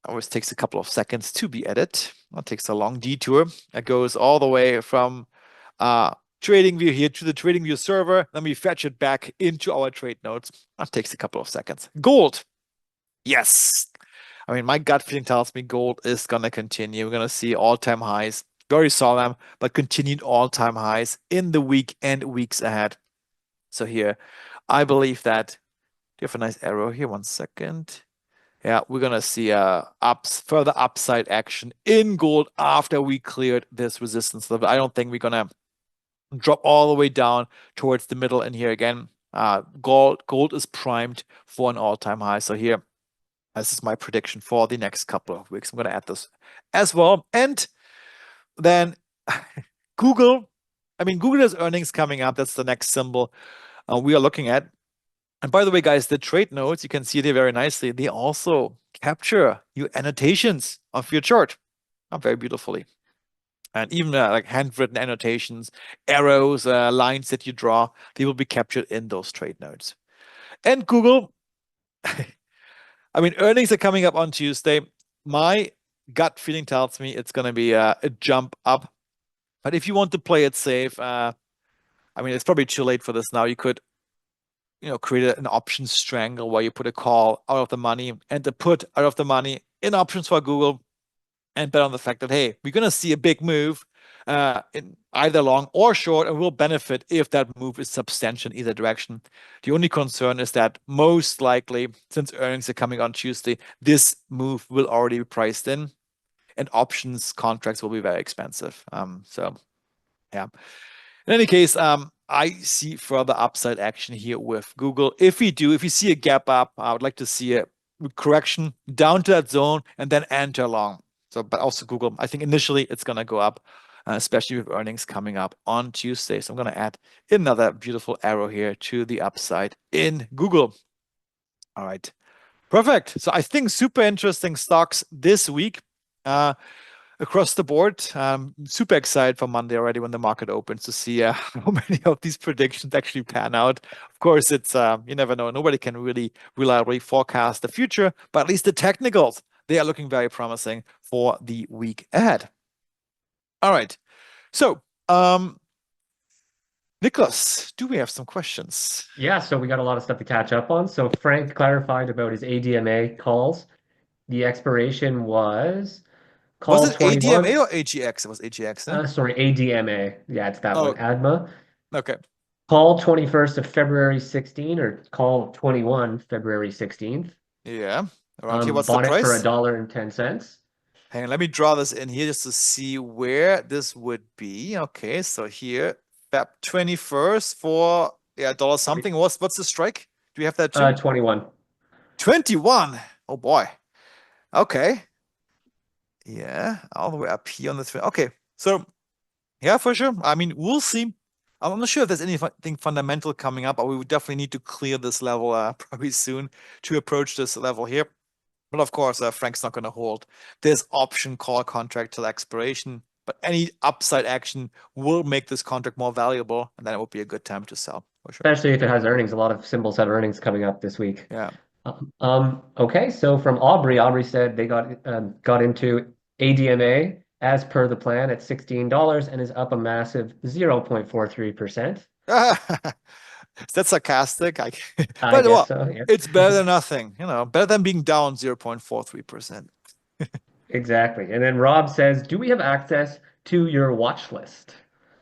Always takes a couple of seconds to be added. It takes a long detour. It goes all the way from TradingView here to the TradingView server. Then we fetch it back into our trade notes. That takes a couple of seconds. Gold. Yes. I mean, my gut feeling tells me gold is going to continue. We're going to see all-time highs. We already saw them, but continued all-time highs in the week and weeks ahead. So here, I believe that. Do you have a nice arrow here? 1 second. Yeah, we're going to see further upside action in gold after we cleared this resistance level. I don't think we're going to drop all the way down towards the middle in here again. Gold is primed for an all-time high. So here, this is my prediction for the next couple of weeks. I'm going to add this as well. And then Google, Google has earnings coming up. That's the next symbol we are looking at. And by the way, guys, the trade notes, you can see there very nicely. They also capture your annotations of your chart very beautifully. And even like handwritten annotations, arrows, lines that you draw, they will be captured in those trade notes. And Google, earnings are coming up on Tuesday. My gut feeling tells me it's going to be a jump up. But if you want to play it safe, it's probably too late for this now. You could, create an option strangle where you put a call out of the money and a put out of the money in options for Google and bet on the fact that, hey, we're going to see a big move in either long or short, and we'll benefit if that move is substantial in either direction. The only concern is that most likely, since earnings are coming on Tuesday, this move will already be priced in, and options contracts will be very expensive. So, yeah. In any case, I see further upside action here with Google. If we see a gap up, I would like to see a correction down to that zone and then enter long. So, but also Google, I think initially it's going to go up, especially with earnings coming up on Tuesday. So I'm going to add another beautiful arrow here to the upside in Google. All right, perfect. So I think super interesting stocks this week. Across the board. Super excited for Monday already when the market opens to see how many of these predictions actually pan out. Of course, it's you never know. Nobody can really reliably forecast the future, but at least the technicals, they are looking very promising for the week ahead. All right. So, Nicholas, do we have some questions? Yeah, so we got a lot of stuff to catch up on. So Frank clarified about his ADMA calls. The expiration was Was call it ADMA 21. or AGX? It was AGX, huh? Sorry, ADMA. Yeah, it's that one. Oh, ADMA. okay. Call 21st of February 16 or call 21 February 16th. Yeah. Around here, what's the Bought it for a price? dollar and 10 cents. Hang on, let me draw this in here just to see where this would be. Okay, so here, Feb 21st for dollar something. What's the strike? Do you have that too? 21. 21. Oh boy. Okay. Yeah, all the way up here on the okay. So yeah, for sure. We'll see. I'm not sure if there's anything fundamental coming up, but we would definitely need to clear this level probably soon to approach this level here. But of course, Frank's not going to hold this option call contract till expiration. But any upside action will make this contract more valuable, and then it would be a good time to sell for sure. Especially if it has earnings. A lot of symbols have earnings coming up this week. Yeah. Okay, so from Aubrey said they got into ADMA as per the plan at $16 and is up a massive 0.43%. Is that sarcastic? I But guess well, so, yeah. it's better than nothing, better than being down 0.43%. Exactly. And then Rob says, do we have access to your watch list?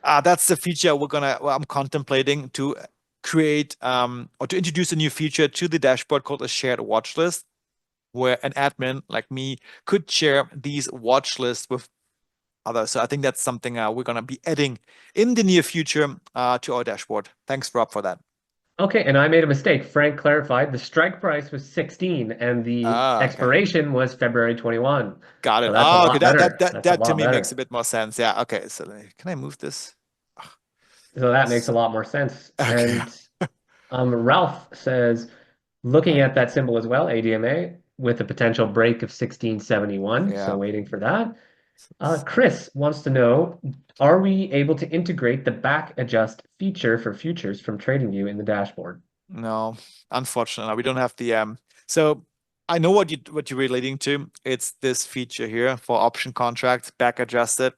That's the feature I'm contemplating to create or to introduce a new feature to the dashboard called a shared watch list, where an admin like me could share these watch lists with others. So I think that's something we're gonna be adding in the near future to our dashboard. Thanks, Rob, for that. Okay, and I made a mistake. Frank clarified the strike price was 16 and the Okay. expiration was February 21. Got So it. that's a Oh, okay. lot That that better. that That's a that to lot me makes a better. bit more sense. Yeah. Okay. So can I move this? So that makes a So, lot more sense. okay. And Ralph says, looking at that symbol as well, ADMA, with a potential break of 1671. So Yeah. waiting for that. So- Chris wants to know, are we able to integrate the back adjust feature for futures from TradingView in the dashboard? No, unfortunately, we don't have the So I know what you're relating to. It's this feature here for option contracts, back adjusted.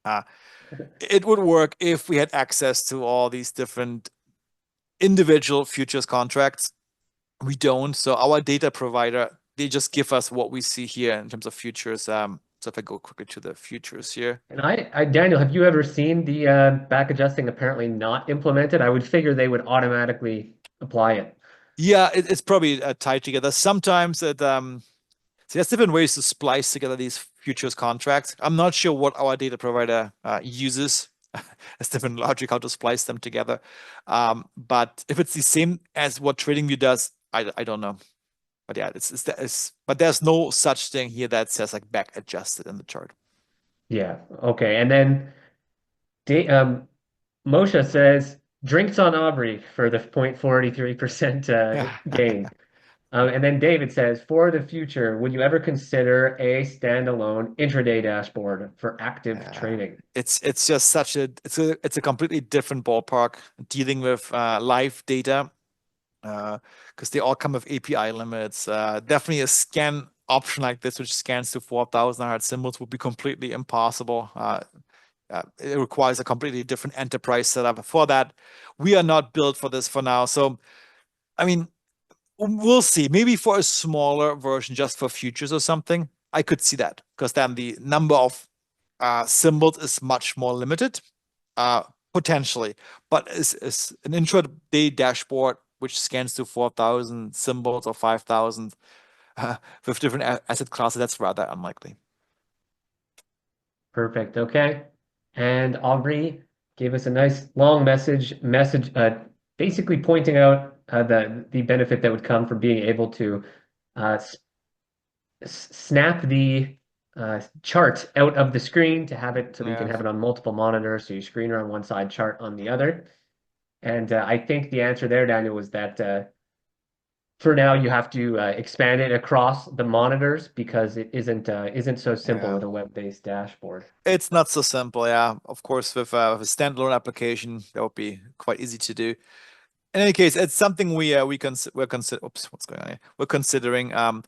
Uh, it would work if we had access to all these different individual futures contracts. We don't. So our data provider, they just give us what we see here in terms of futures. So if I go quickly to the futures here. And Daniel, have you ever seen the back adjusting apparently not implemented? I would figure they would automatically apply it. Yeah, it's probably tied together. Sometimes so there's different ways to splice together these futures contracts. I'm not sure what our data provider uses. It's different logic how to splice them together. But if it's the same as what TradingView does, I don't know. But yeah, but there's no such thing here that says like back adjusted in the chart. Yeah. Okay. And then Moshe says drinks on Aubrey for the 0.43% Yeah. gain. And then David says, for the future, would you ever consider a standalone intraday dashboard for active Yeah. trading? It's just such a completely different ballpark dealing with live data because they all come with API limits. Definitely a scan option like this, which scans to 4,000 hard symbols, would be completely impossible. It requires a completely different enterprise setup. For that, we are not built for this for now. So, I mean, we'll see. Maybe for a smaller version, just for futures or something, I could see that because then the number of symbols is much more limited, uh, potentially. But is an intraday dashboard which scans to 4,000 symbols or 5,000 with different asset classes, that's rather unlikely. Perfect. Okay. And Aubrey gave us a nice long message, basically pointing out the benefit that would come from being able to uh, snap the chart out of the screen to have it so that you can Yeah. have it on multiple monitors. So your screener on one side, chart on the other. And I think the answer there, Daniel, was that for now you have to expand it across the monitors because it isn't so simple Yeah. with a web-based dashboard. It's not so simple, yeah. Of course, with a standalone application, that would be quite easy to do. In any case, it's something we're consider. Oops, what's going on here? We're considering, and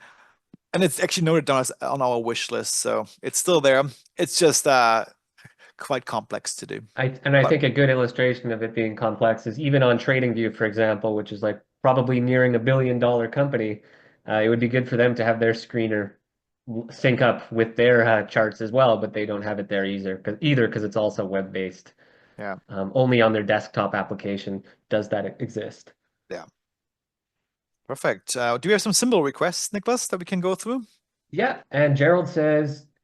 it's actually noted down as on our wish list, so it's still there. It's just quite complex to do. I But think a good illustration of it being complex is even on TradingView, for example, which is like probably nearing $1 billion company. It would be good for them to have their screener sync up with their charts as well, but they don't have it there either because it's also web-based. yeah, Only on their desktop application does that exist. yeah, perfect. Do we have some symbol requests, Nicholas, that we can go through? Yeah, and Gerald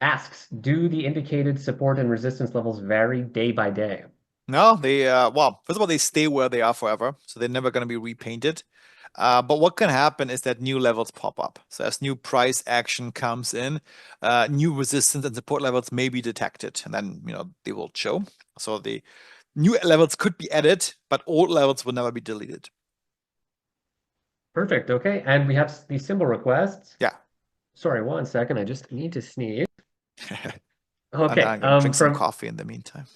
asks, do the indicated support and resistance levels vary day by day? No, they well, first of all, they stay where they are forever, so they're never going to be repainted. But what can happen is that new levels pop up. So as new price action comes in, new resistance and support levels may be detected, and then they will show. So new levels could be added, but old levels will never be deleted. Perfect. Okay. And we have these symbol requests. Yeah. Sorry, one second. I just need to sneeze. And Okay. I'm gonna drink some From coffee in the meantime.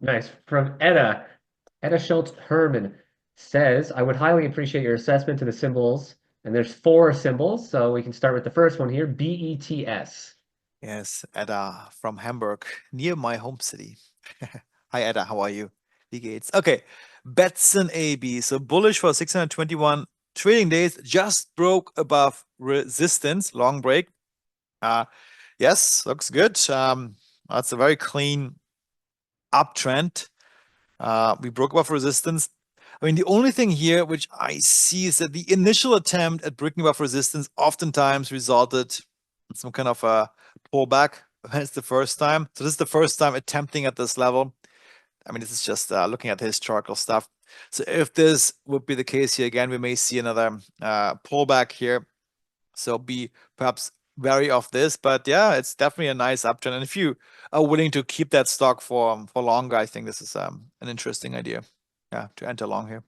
nice. From Etta. Etta Schultz Herman says, I would highly appreciate your assessment to the symbols. And there's 4 symbols, so we can start with the first one here, BETS. Yes, Edda from Hamburg, near my home city. Hi, Edda, how are you? Wie geht's? Okay, Betson AB, so bullish for 621 trading days, just broke above resistance, long break. Yes, looks good. That's a very clean uptrend. We broke above resistance. I mean, the only thing here which I see is that the initial attempt at breaking above resistance oftentimes resulted in some kind of a pullback when it's the first time. So this is the first time attempting at this level. I mean, this is just looking at the historical stuff. So if this would be the case here again, we may see another pullback here. So be perhaps wary of this. But yeah, it's definitely a nice uptrend. And if you are willing to keep that stock for longer, I think this is an interesting idea. Yeah, to enter long here.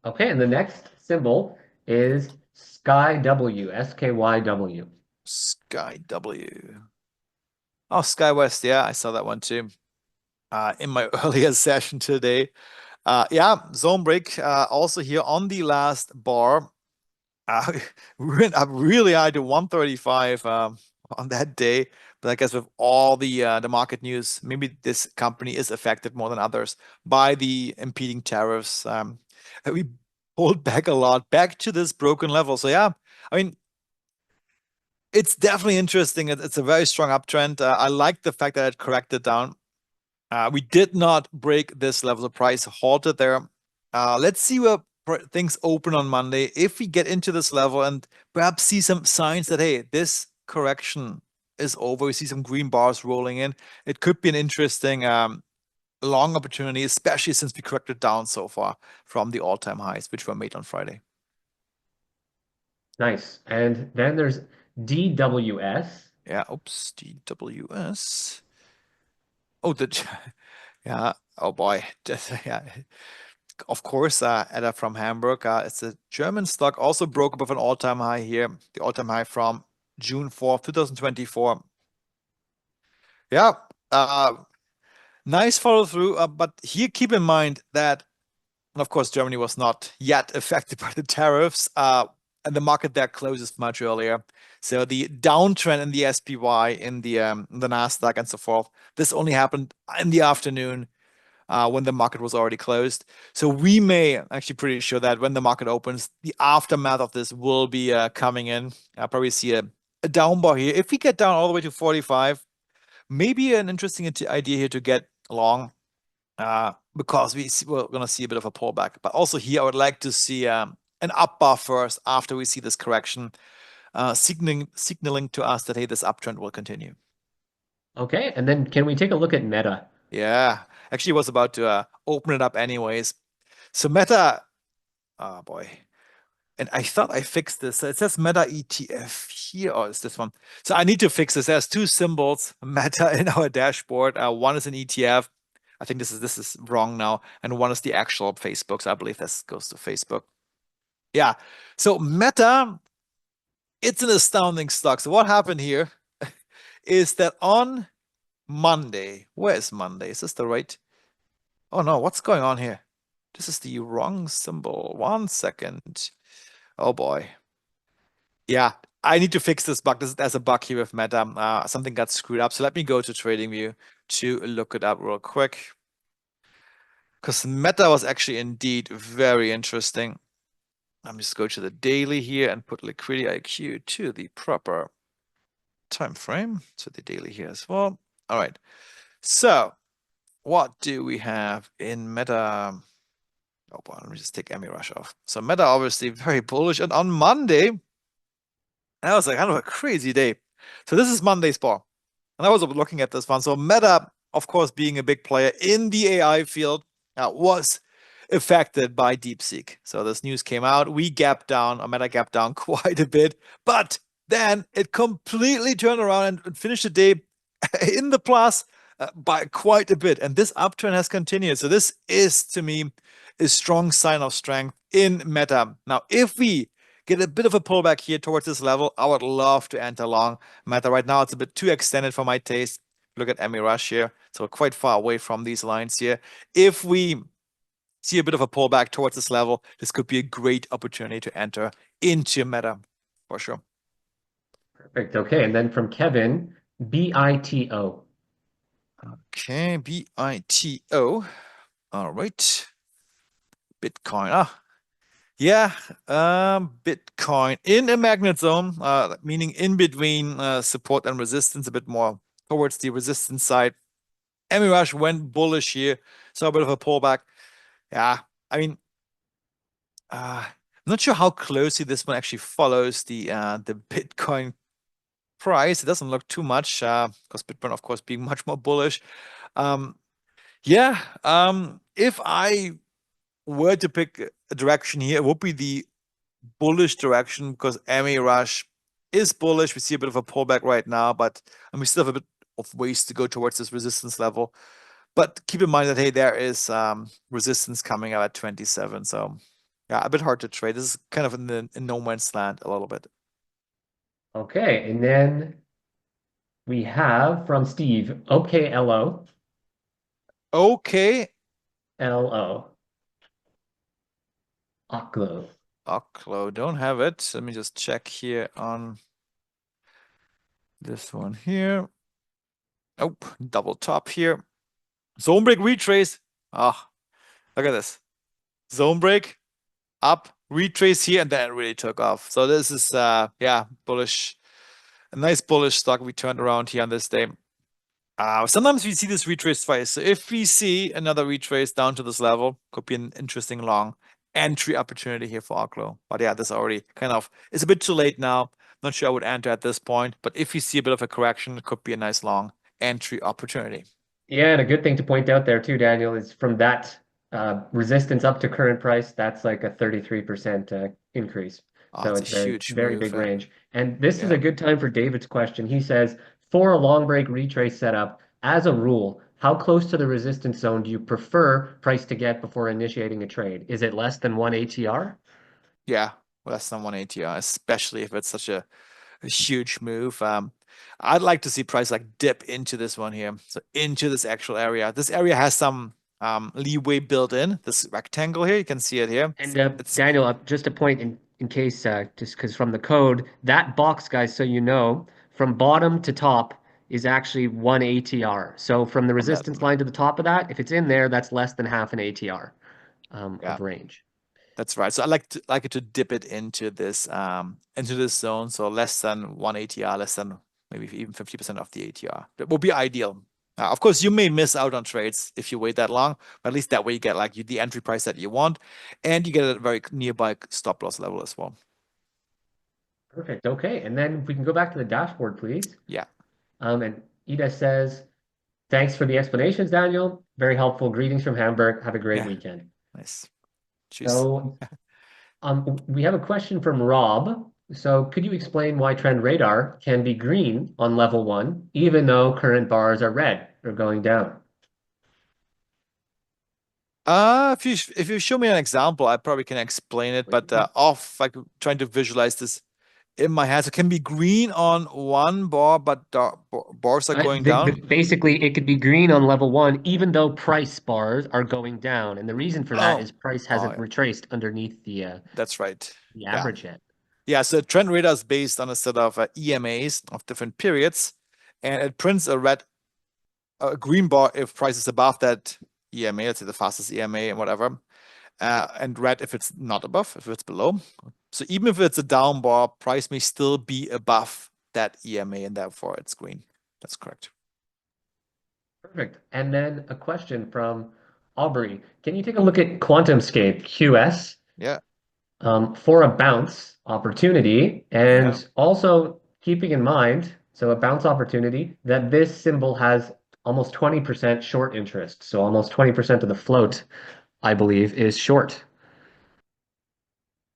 Okay, and the next symbol is SkyW, SKYW. Sky W. Oh, Sky West. Yeah, I saw that one too. In my earlier session today. Yeah, zone break also here on the last bar. We went up really high to 135 on that day. But I guess with all the market news, maybe this company is affected more than others by the impeding tariffs. We pulled back a lot, back to this broken level. So yeah, I mean, it's definitely interesting. It's a very strong uptrend. I like the fact that it corrected down. We did not break this level. The price halted there. Let's see where things open on Monday. If we get into this level and perhaps see some signs that, hey, this correction is over, we see some green bars rolling in, it could be an interesting long opportunity, especially since we corrected down so far from the all-time highs, which were made on Friday. Nice. And then there's DWS. Yeah, oops, DWS. Oh, yeah, oh boy. Yeah. Of course, Ada from Hamburg. It's a German stock, also broke above an all-time high here, the all-time high from June 4th, 2024. Yeah, nice follow through. But here, keep in mind that, of course, Germany was not yet affected by the tariffs, and the market there closes much earlier. So the downtrend in the SPY, in the Nasdaq, and so forth, this only happened in the afternoon. When the market was already closed. So we may actually pretty sure that when the market opens, the aftermath of this will be coming in. I'll probably see a down bar here. If we get down all the way to 45, maybe an interesting idea here to get long because we're going to see a bit of a pullback. But also here, I would like to see an up bar first after we see this correction, signaling to us that, hey, this uptrend will continue. Okay, and then can we take a look at Meta? Yeah, actually was about to open it up anyways. So Meta, oh boy. And I thought I fixed this. So it says Meta ETF here, or is this one? So I need to fix this. There's 2 symbols, Meta, in our dashboard. One is an ETF. I think this is wrong now. And one is the actual Facebook. So I believe this goes to Facebook. Yeah. So Meta, it's an astounding stock. So what happened here is that on Monday, where is Monday? Is this the right? Oh no, what's going on here? This is the wrong symbol. 1 second. Oh boy. Yeah, I need to fix this bug. There's a bug here with Meta. Something got screwed up. So let me go to TradingView to look it up real quick. Because Meta was actually indeed very interesting. Let me just go to the daily here and put Liquidity IQ to the proper time frame. To the daily here as well. All right. So what do we have in Meta? Oh boy, let me just take Rush off. So Meta obviously very bullish. And on Monday, that was like kind of a crazy day. So this is Monday's bar. And I was looking at this one. So Meta, of course, being a big player in the AI field, was affected by DeepSeek. So this news came out. We gapped down, or Meta gapped down quite a bit. But then it completely turned around and finished the day in the plus. by quite a bit. And this uptrend has continued. So this is, to me, a strong sign of strength in Meta. Now, if we get a bit of a pullback here towards this level, I would love to enter long Meta. Right now, it's a bit too extended for my taste. Look at Emmy Rush here. So quite far away from these lines here. If we see a bit of a pullback towards this level, this could be a great opportunity to enter into Meta for sure. Perfect. Okay. And then from Kevin, BITO. Okay, BITO. All right. Bitcoin. Ah, yeah. Bitcoin in a magnet zone, meaning in between support and resistance, a bit more towards the resistance side. Emmy Rush went bullish here, so a bit of a pullback. Yeah, I mean, I'm not sure how closely this one actually follows the Bitcoin price. It doesn't look too much, because Bitcoin, of course, being much more bullish. Um, yeah, if I were to pick a direction here, it would be the bullish direction because Emmy Rush is bullish. We see a bit of a pullback right now, but and we still have a bit of ways to go towards this resistance level. But keep in mind that hey, there is resistance coming out at 27. So yeah, a bit hard to trade. This is kind of in no man's land a little bit. Okay. And then we have from Steve, OKLO. Okay, LO. Oklo. Oklo, don't have it. Let me just check here on this one here. Oh, double top here. Zone break retrace. Ah, look at this. Zone break up, retrace here, and then it really took off. So this is yeah, bullish. A nice bullish stock we turned around here on this day. Sometimes we see this retrace twice. So if we see another retrace down to this level, could be an interesting long entry opportunity here for Oklo. But yeah, this already kind of is a bit too late now. Not sure I would enter at this point, but if you see a bit of a correction, it could be a nice long entry opportunity. Yeah, and a good thing to point out there too, Daniel, is from that resistance up to current price, that's like a 33% increase. Oh, So it's a it's very, huge very move. big range. And this is Yeah. a good time for David's question. He says, for a long break retrace setup, as a rule, how close to the resistance zone do you prefer price to get before initiating a trade? Is it less than one ATR? Yeah, less than 180, especially if it's such a huge move. I'd like to see price like dip into this one here, so into this actual area. This area has some leeway built in. This rectangle here, you can see it here. And It's Daniel, just a point in case, just because from the code, that box, guys, so you know, from bottom to top is actually one ATR. So from the from that. resistance line to the top of that, if it's in there, that's less than half an ATR Yeah, of range. that's right. So I like it to dip it into this zone. So less than 1 ATR, less than maybe even 50% of the ATR. That would be ideal. Of course, you may miss out on trades if you wait that long, but at least that way you get like the entry price that you want, and you get a very nearby stop loss level as well. Perfect. Okay. And then we can go back to the dashboard, please. Yeah, And Ida says, thanks for the explanations, Daniel. Very helpful. Greetings from Hamburg. Have a great yeah, weekend. nice. Choose. So we have a question from Rob. So could you explain why trend radar can be green on level one, even though current bars are red or going down? If you show me an example, I probably can explain it. But We- off, like trying to visualize this in my head, so it can be green on one bar, but bars are going down. Basically, it could be green on level one, even though price bars are going down. And the reason for that Oh, is price oh, hasn't yeah, retraced underneath that's right. the Yeah, average yet. yeah. So trend radar is based on a set of EMAs of different periods, and it prints a green bar if price is above that EMA, let's say the fastest EMA and whatever, and red if it's not above, if it's below. So even if it's a down bar, price may still be above that EMA, and therefore it's green. That's correct. Perfect. And then a question from Aubrey. Can you take a look at QuantumScape QS Yeah, for a bounce opportunity? yeah, And also keeping in mind, so a bounce opportunity, that this symbol has almost 20% short interest. So almost 20% of the float, I believe, is short.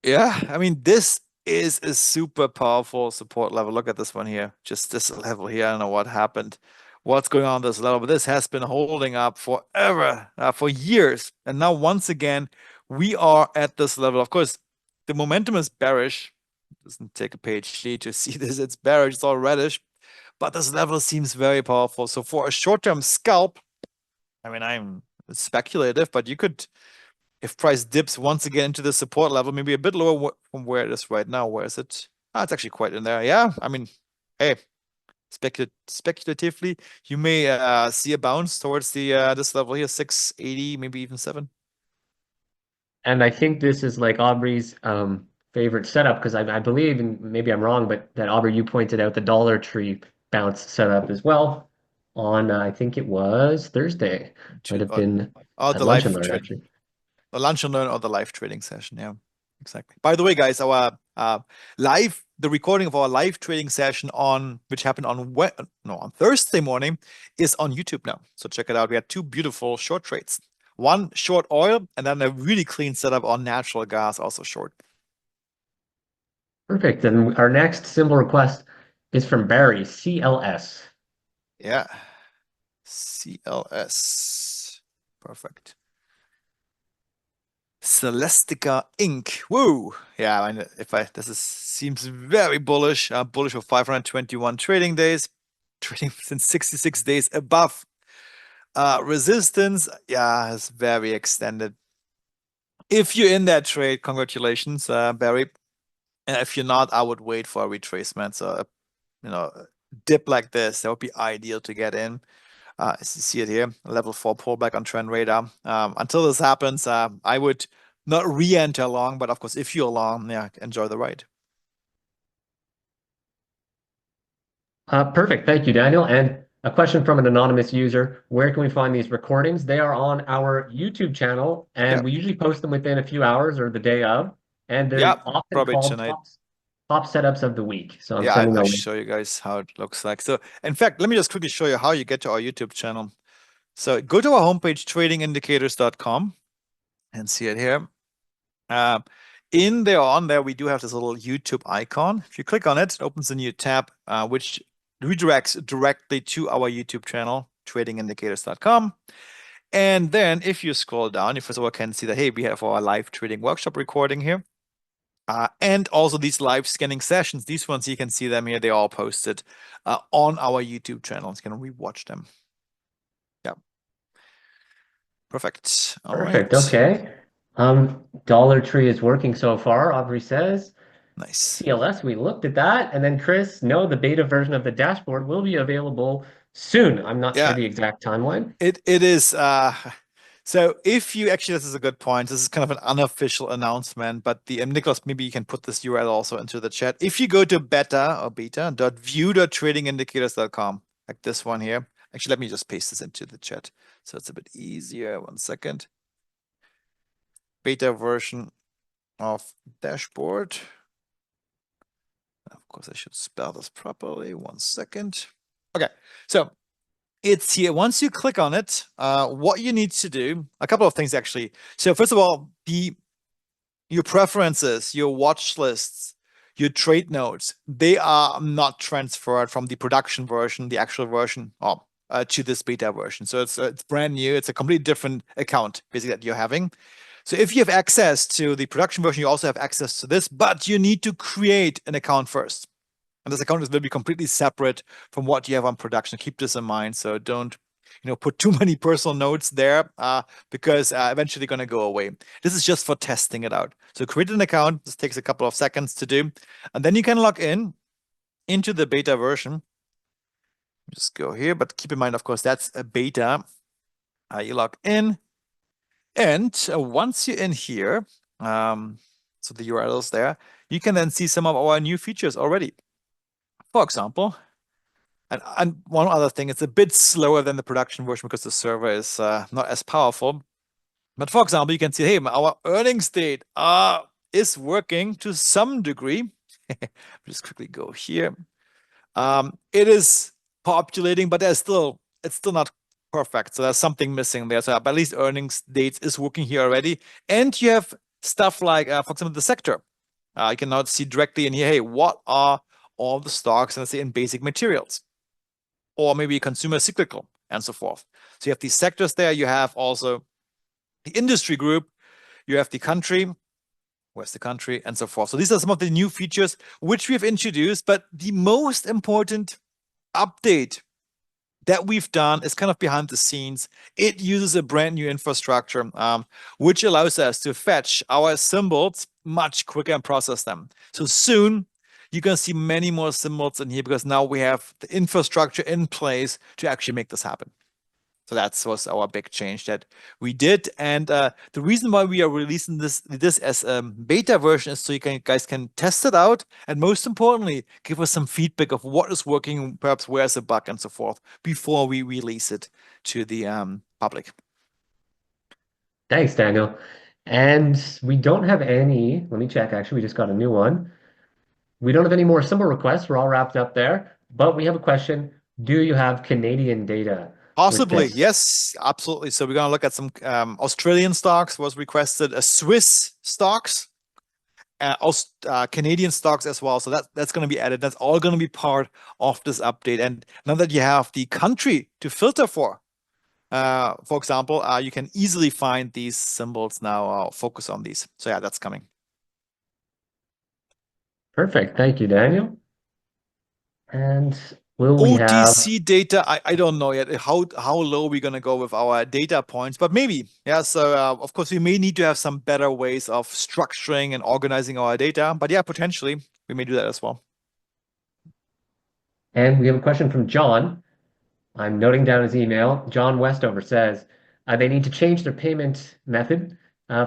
yeah. I mean, this is a super powerful support level. Look at this one here. Just this level here. I don't know what happened. what's going on this level, but this has been holding up forever, for years. And now once again, we are at this level. Of course, the momentum is bearish. Doesn't take a PhD to see this. It's bearish, it's all reddish, but this level seems very powerful. So for a short-term scalp, I mean, I'm speculative, but you could, if price dips once again into the support level, maybe a bit lower from where it is right now. Where is it? Ah, it's actually quite in there. Yeah, I mean, hey, speculatively, you may see a bounce towards the this level here, 680, maybe even 7. And I think this is like Aubrey's favorite setup because I believe, and maybe I'm wrong, but that Aubrey, you pointed out the Dollar Tree bounce setup as well on, I think it was Thursday. Might have been Oh, at the Lunch and live Learn, trading, actually. the lunch and learn or the live trading session. Yeah, exactly. By the way, guys, our the recording of our live trading session on which happened on on Thursday morning is on YouTube now. So check it out. We had two beautiful short trades. One short oil, and then a really clean setup on natural gas, also short. Perfect. And our next symbol request is from Barry, CLS. Yeah, CLS. Perfect. Celestica Inc. Woo! Yeah, I mean, if I this is seems very bullish. Bullish for 521 trading days, trading since 66 days above resistance. Yeah, it's very extended. If you're in that trade, congratulations, Barry. And if you're not, I would wait for a retracement. So, a dip like this, that would be ideal to get in. As you see it here, level 4 pullback on trend radar. Until this happens, I would not re-enter long, but of course, if you're long, yeah, enjoy the ride. Perfect. Thank you, Daniel. And a question from an anonymous user. Where can we find these recordings? They are on our YouTube channel, Yeah, and we usually post them within a few hours or the day of. And yeah, they're often probably called tonight. top setups of the week. So I'm Yeah, sending I'll the link. show you guys how it looks like. So, in fact, let me just quickly show you how you get to our YouTube channel. So, go to our homepage, tradingindicators.com, and see it here. Uh, on there, we do have this little YouTube icon. If you click on it, it opens a new tab, which redirects directly to our YouTube channel, tradingindicators.com. And then if you scroll down, you first of all can see that, hey, we have our live trading workshop recording here. And also these live scanning sessions, these ones, you can see them here. They're all posted on our YouTube channel. You can rewatch them. Yeah. Perfect. All Perfect. right. Okay. Dollar Tree is working so far, Aubrey says. Nice. CLS, we looked at that. And then Chris, no, the beta version of the dashboard will be available soon. I'm not sure Yeah. the exact timeline. It is so if you actually, this is a good point. This is kind of an unofficial announcement, but the Nicholas, maybe you can put this URL also into the chat. If you go to beta.view.tradingindicators.com, like this one here. Actually, let me just paste this into the chat so it's a bit easier. 1 second. Beta version of dashboard. Of course, I should spell this properly. 1 second. Okay, so it's here. Once you click on it, what you need to do, a couple of things actually. So first of all, your preferences, your watch lists, your trade notes, they are not transferred from the production version, the actual version, to this beta version. So it's brand new. It's a completely different account basically that you're having. So if you have access to the production version, you also have access to this, but you need to create an account first. And this account will be completely separate from what you have on production. Keep this in mind. So don't, put too many personal notes there because eventually going to go away. This is just for testing it out. So create an account. This takes a couple of seconds to do. And then you can log in into the beta version. Just go here, but keep in mind, of course, that's a beta. You log in. And once you're in here, so the URL is there, you can then see some of our new features already. For example, and one other thing, it's a bit slower than the production version because the server is not as powerful. But for example, you can see, hey, our earnings date is working to some degree. Just quickly go here. It is populating, but it's still not perfect. So there's something missing there. So at least earnings dates is working here already. And you have stuff like, for example, the sector. You can now see directly in here, hey, what are all the stocks, let's say, in basic materials? or maybe consumer cyclical, and so forth. So you have these sectors there. You have also the industry group. You have the country. Where's the country, and so forth. So these are some of the new features which we've introduced. But the most important update that we've done is kind of behind the scenes. It uses a brand new infrastructure, which allows us to fetch our symbols much quicker and process them. So soon, you're going to see many more symbols in here because now we have the infrastructure in place to actually make this happen. So that was our big change that we did. And the reason why we are releasing this as a beta version is so guys can test it out. And most importantly, give us some feedback of what is working, perhaps where's a bug and so forth before we release it to the public. Thanks, Daniel. And we don't have any, let me check, actually, we just got a new one. We don't have any more symbol requests. We're all wrapped up there. But we have a question. Do you have Canadian data with Possibly, this? yes, absolutely. So we're going to look at some Australian stocks was requested, a Swiss stocks, Canadian stocks as well. So that's going to be added. That's all going to be part of this update. And now that you have the country to filter for example, you can easily find these symbols now. Focus on these. So yeah, that's coming. Perfect. Thank you, Daniel. And will we have, OTC data, I don't know yet how low we're gonna go with our data points, but maybe. Yeah, so of course we may need to have some better ways of structuring and organizing our data, but yeah, potentially we may do that as well. and we have a question from John. I'm noting down his email. John Westover says they need to change their payment method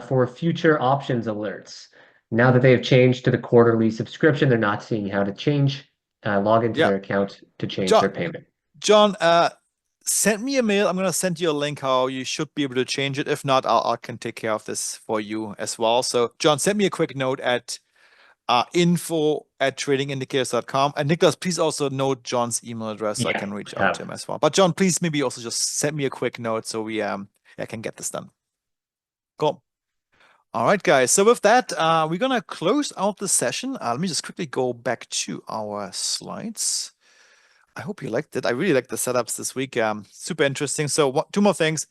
for future options alerts. Now that they have changed to the quarterly subscription, they're not seeing how to log into Yeah, their account to change John, their payment. John, send me a mail. I'm gonna send you a link how you should be able to change it. If not, I can take care of this for you as well. So John, send me a quick note at info@tradingindicators.com. And Nicholas, please also note John's email address so I Yeah, can reach we out to have. him as well. But John, please maybe also just send me a quick note so I can get this done. Cool. All right, guys. So with that, we're gonna close out the session. Let me just quickly go back to our slides. I hope you liked it. I really like the setups this week. Super interesting. So two more things.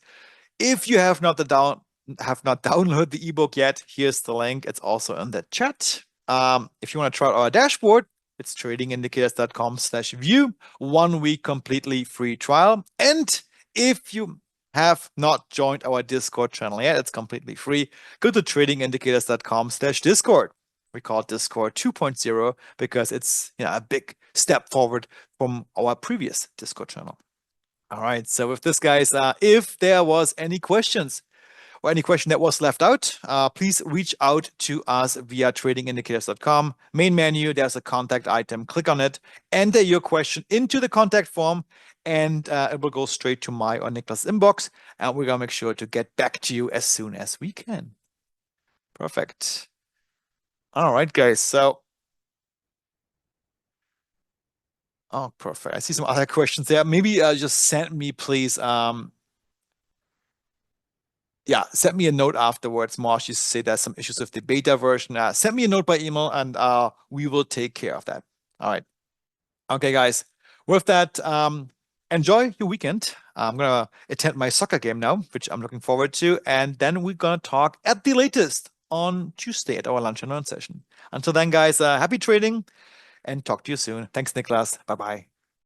If you have not downloaded the ebook yet, here's the link. It's also in the chat. If you want to try out our dashboard, it's tradingindicators.com/view. 1 week completely free trial. And if you have not joined our Discord channel yet, it's completely free. Go to tradingindicators.com/Discord. We call it Discord 2.0 because it's a big step forward from our previous Discord channel. All right. So with this, guys, if there was any questions or any question that was left out, please reach out to us via tradingindicators.com. Main menu, there's a contact item. Click on it, enter your question into the contact form, and it will go straight to my or Nicholas' inbox. And we're going to make sure to get back to you as soon as we can. Perfect. All right, guys. So, oh, perfect. I see some other questions there. Maybe just send me, please. Yeah, send me a note afterwards. Marsh used to say there's some issues with the beta version. Send me a note by email and we will take care of that. All right. Okay, guys. With that, enjoy your weekend. I'm going to attend my soccer game now, which I'm looking forward to. And then we're going to talk at the latest on Tuesday at our lunch and learn session. Until then, guys, happy trading and talk to you soon. Thanks, Niklas. Bye-bye.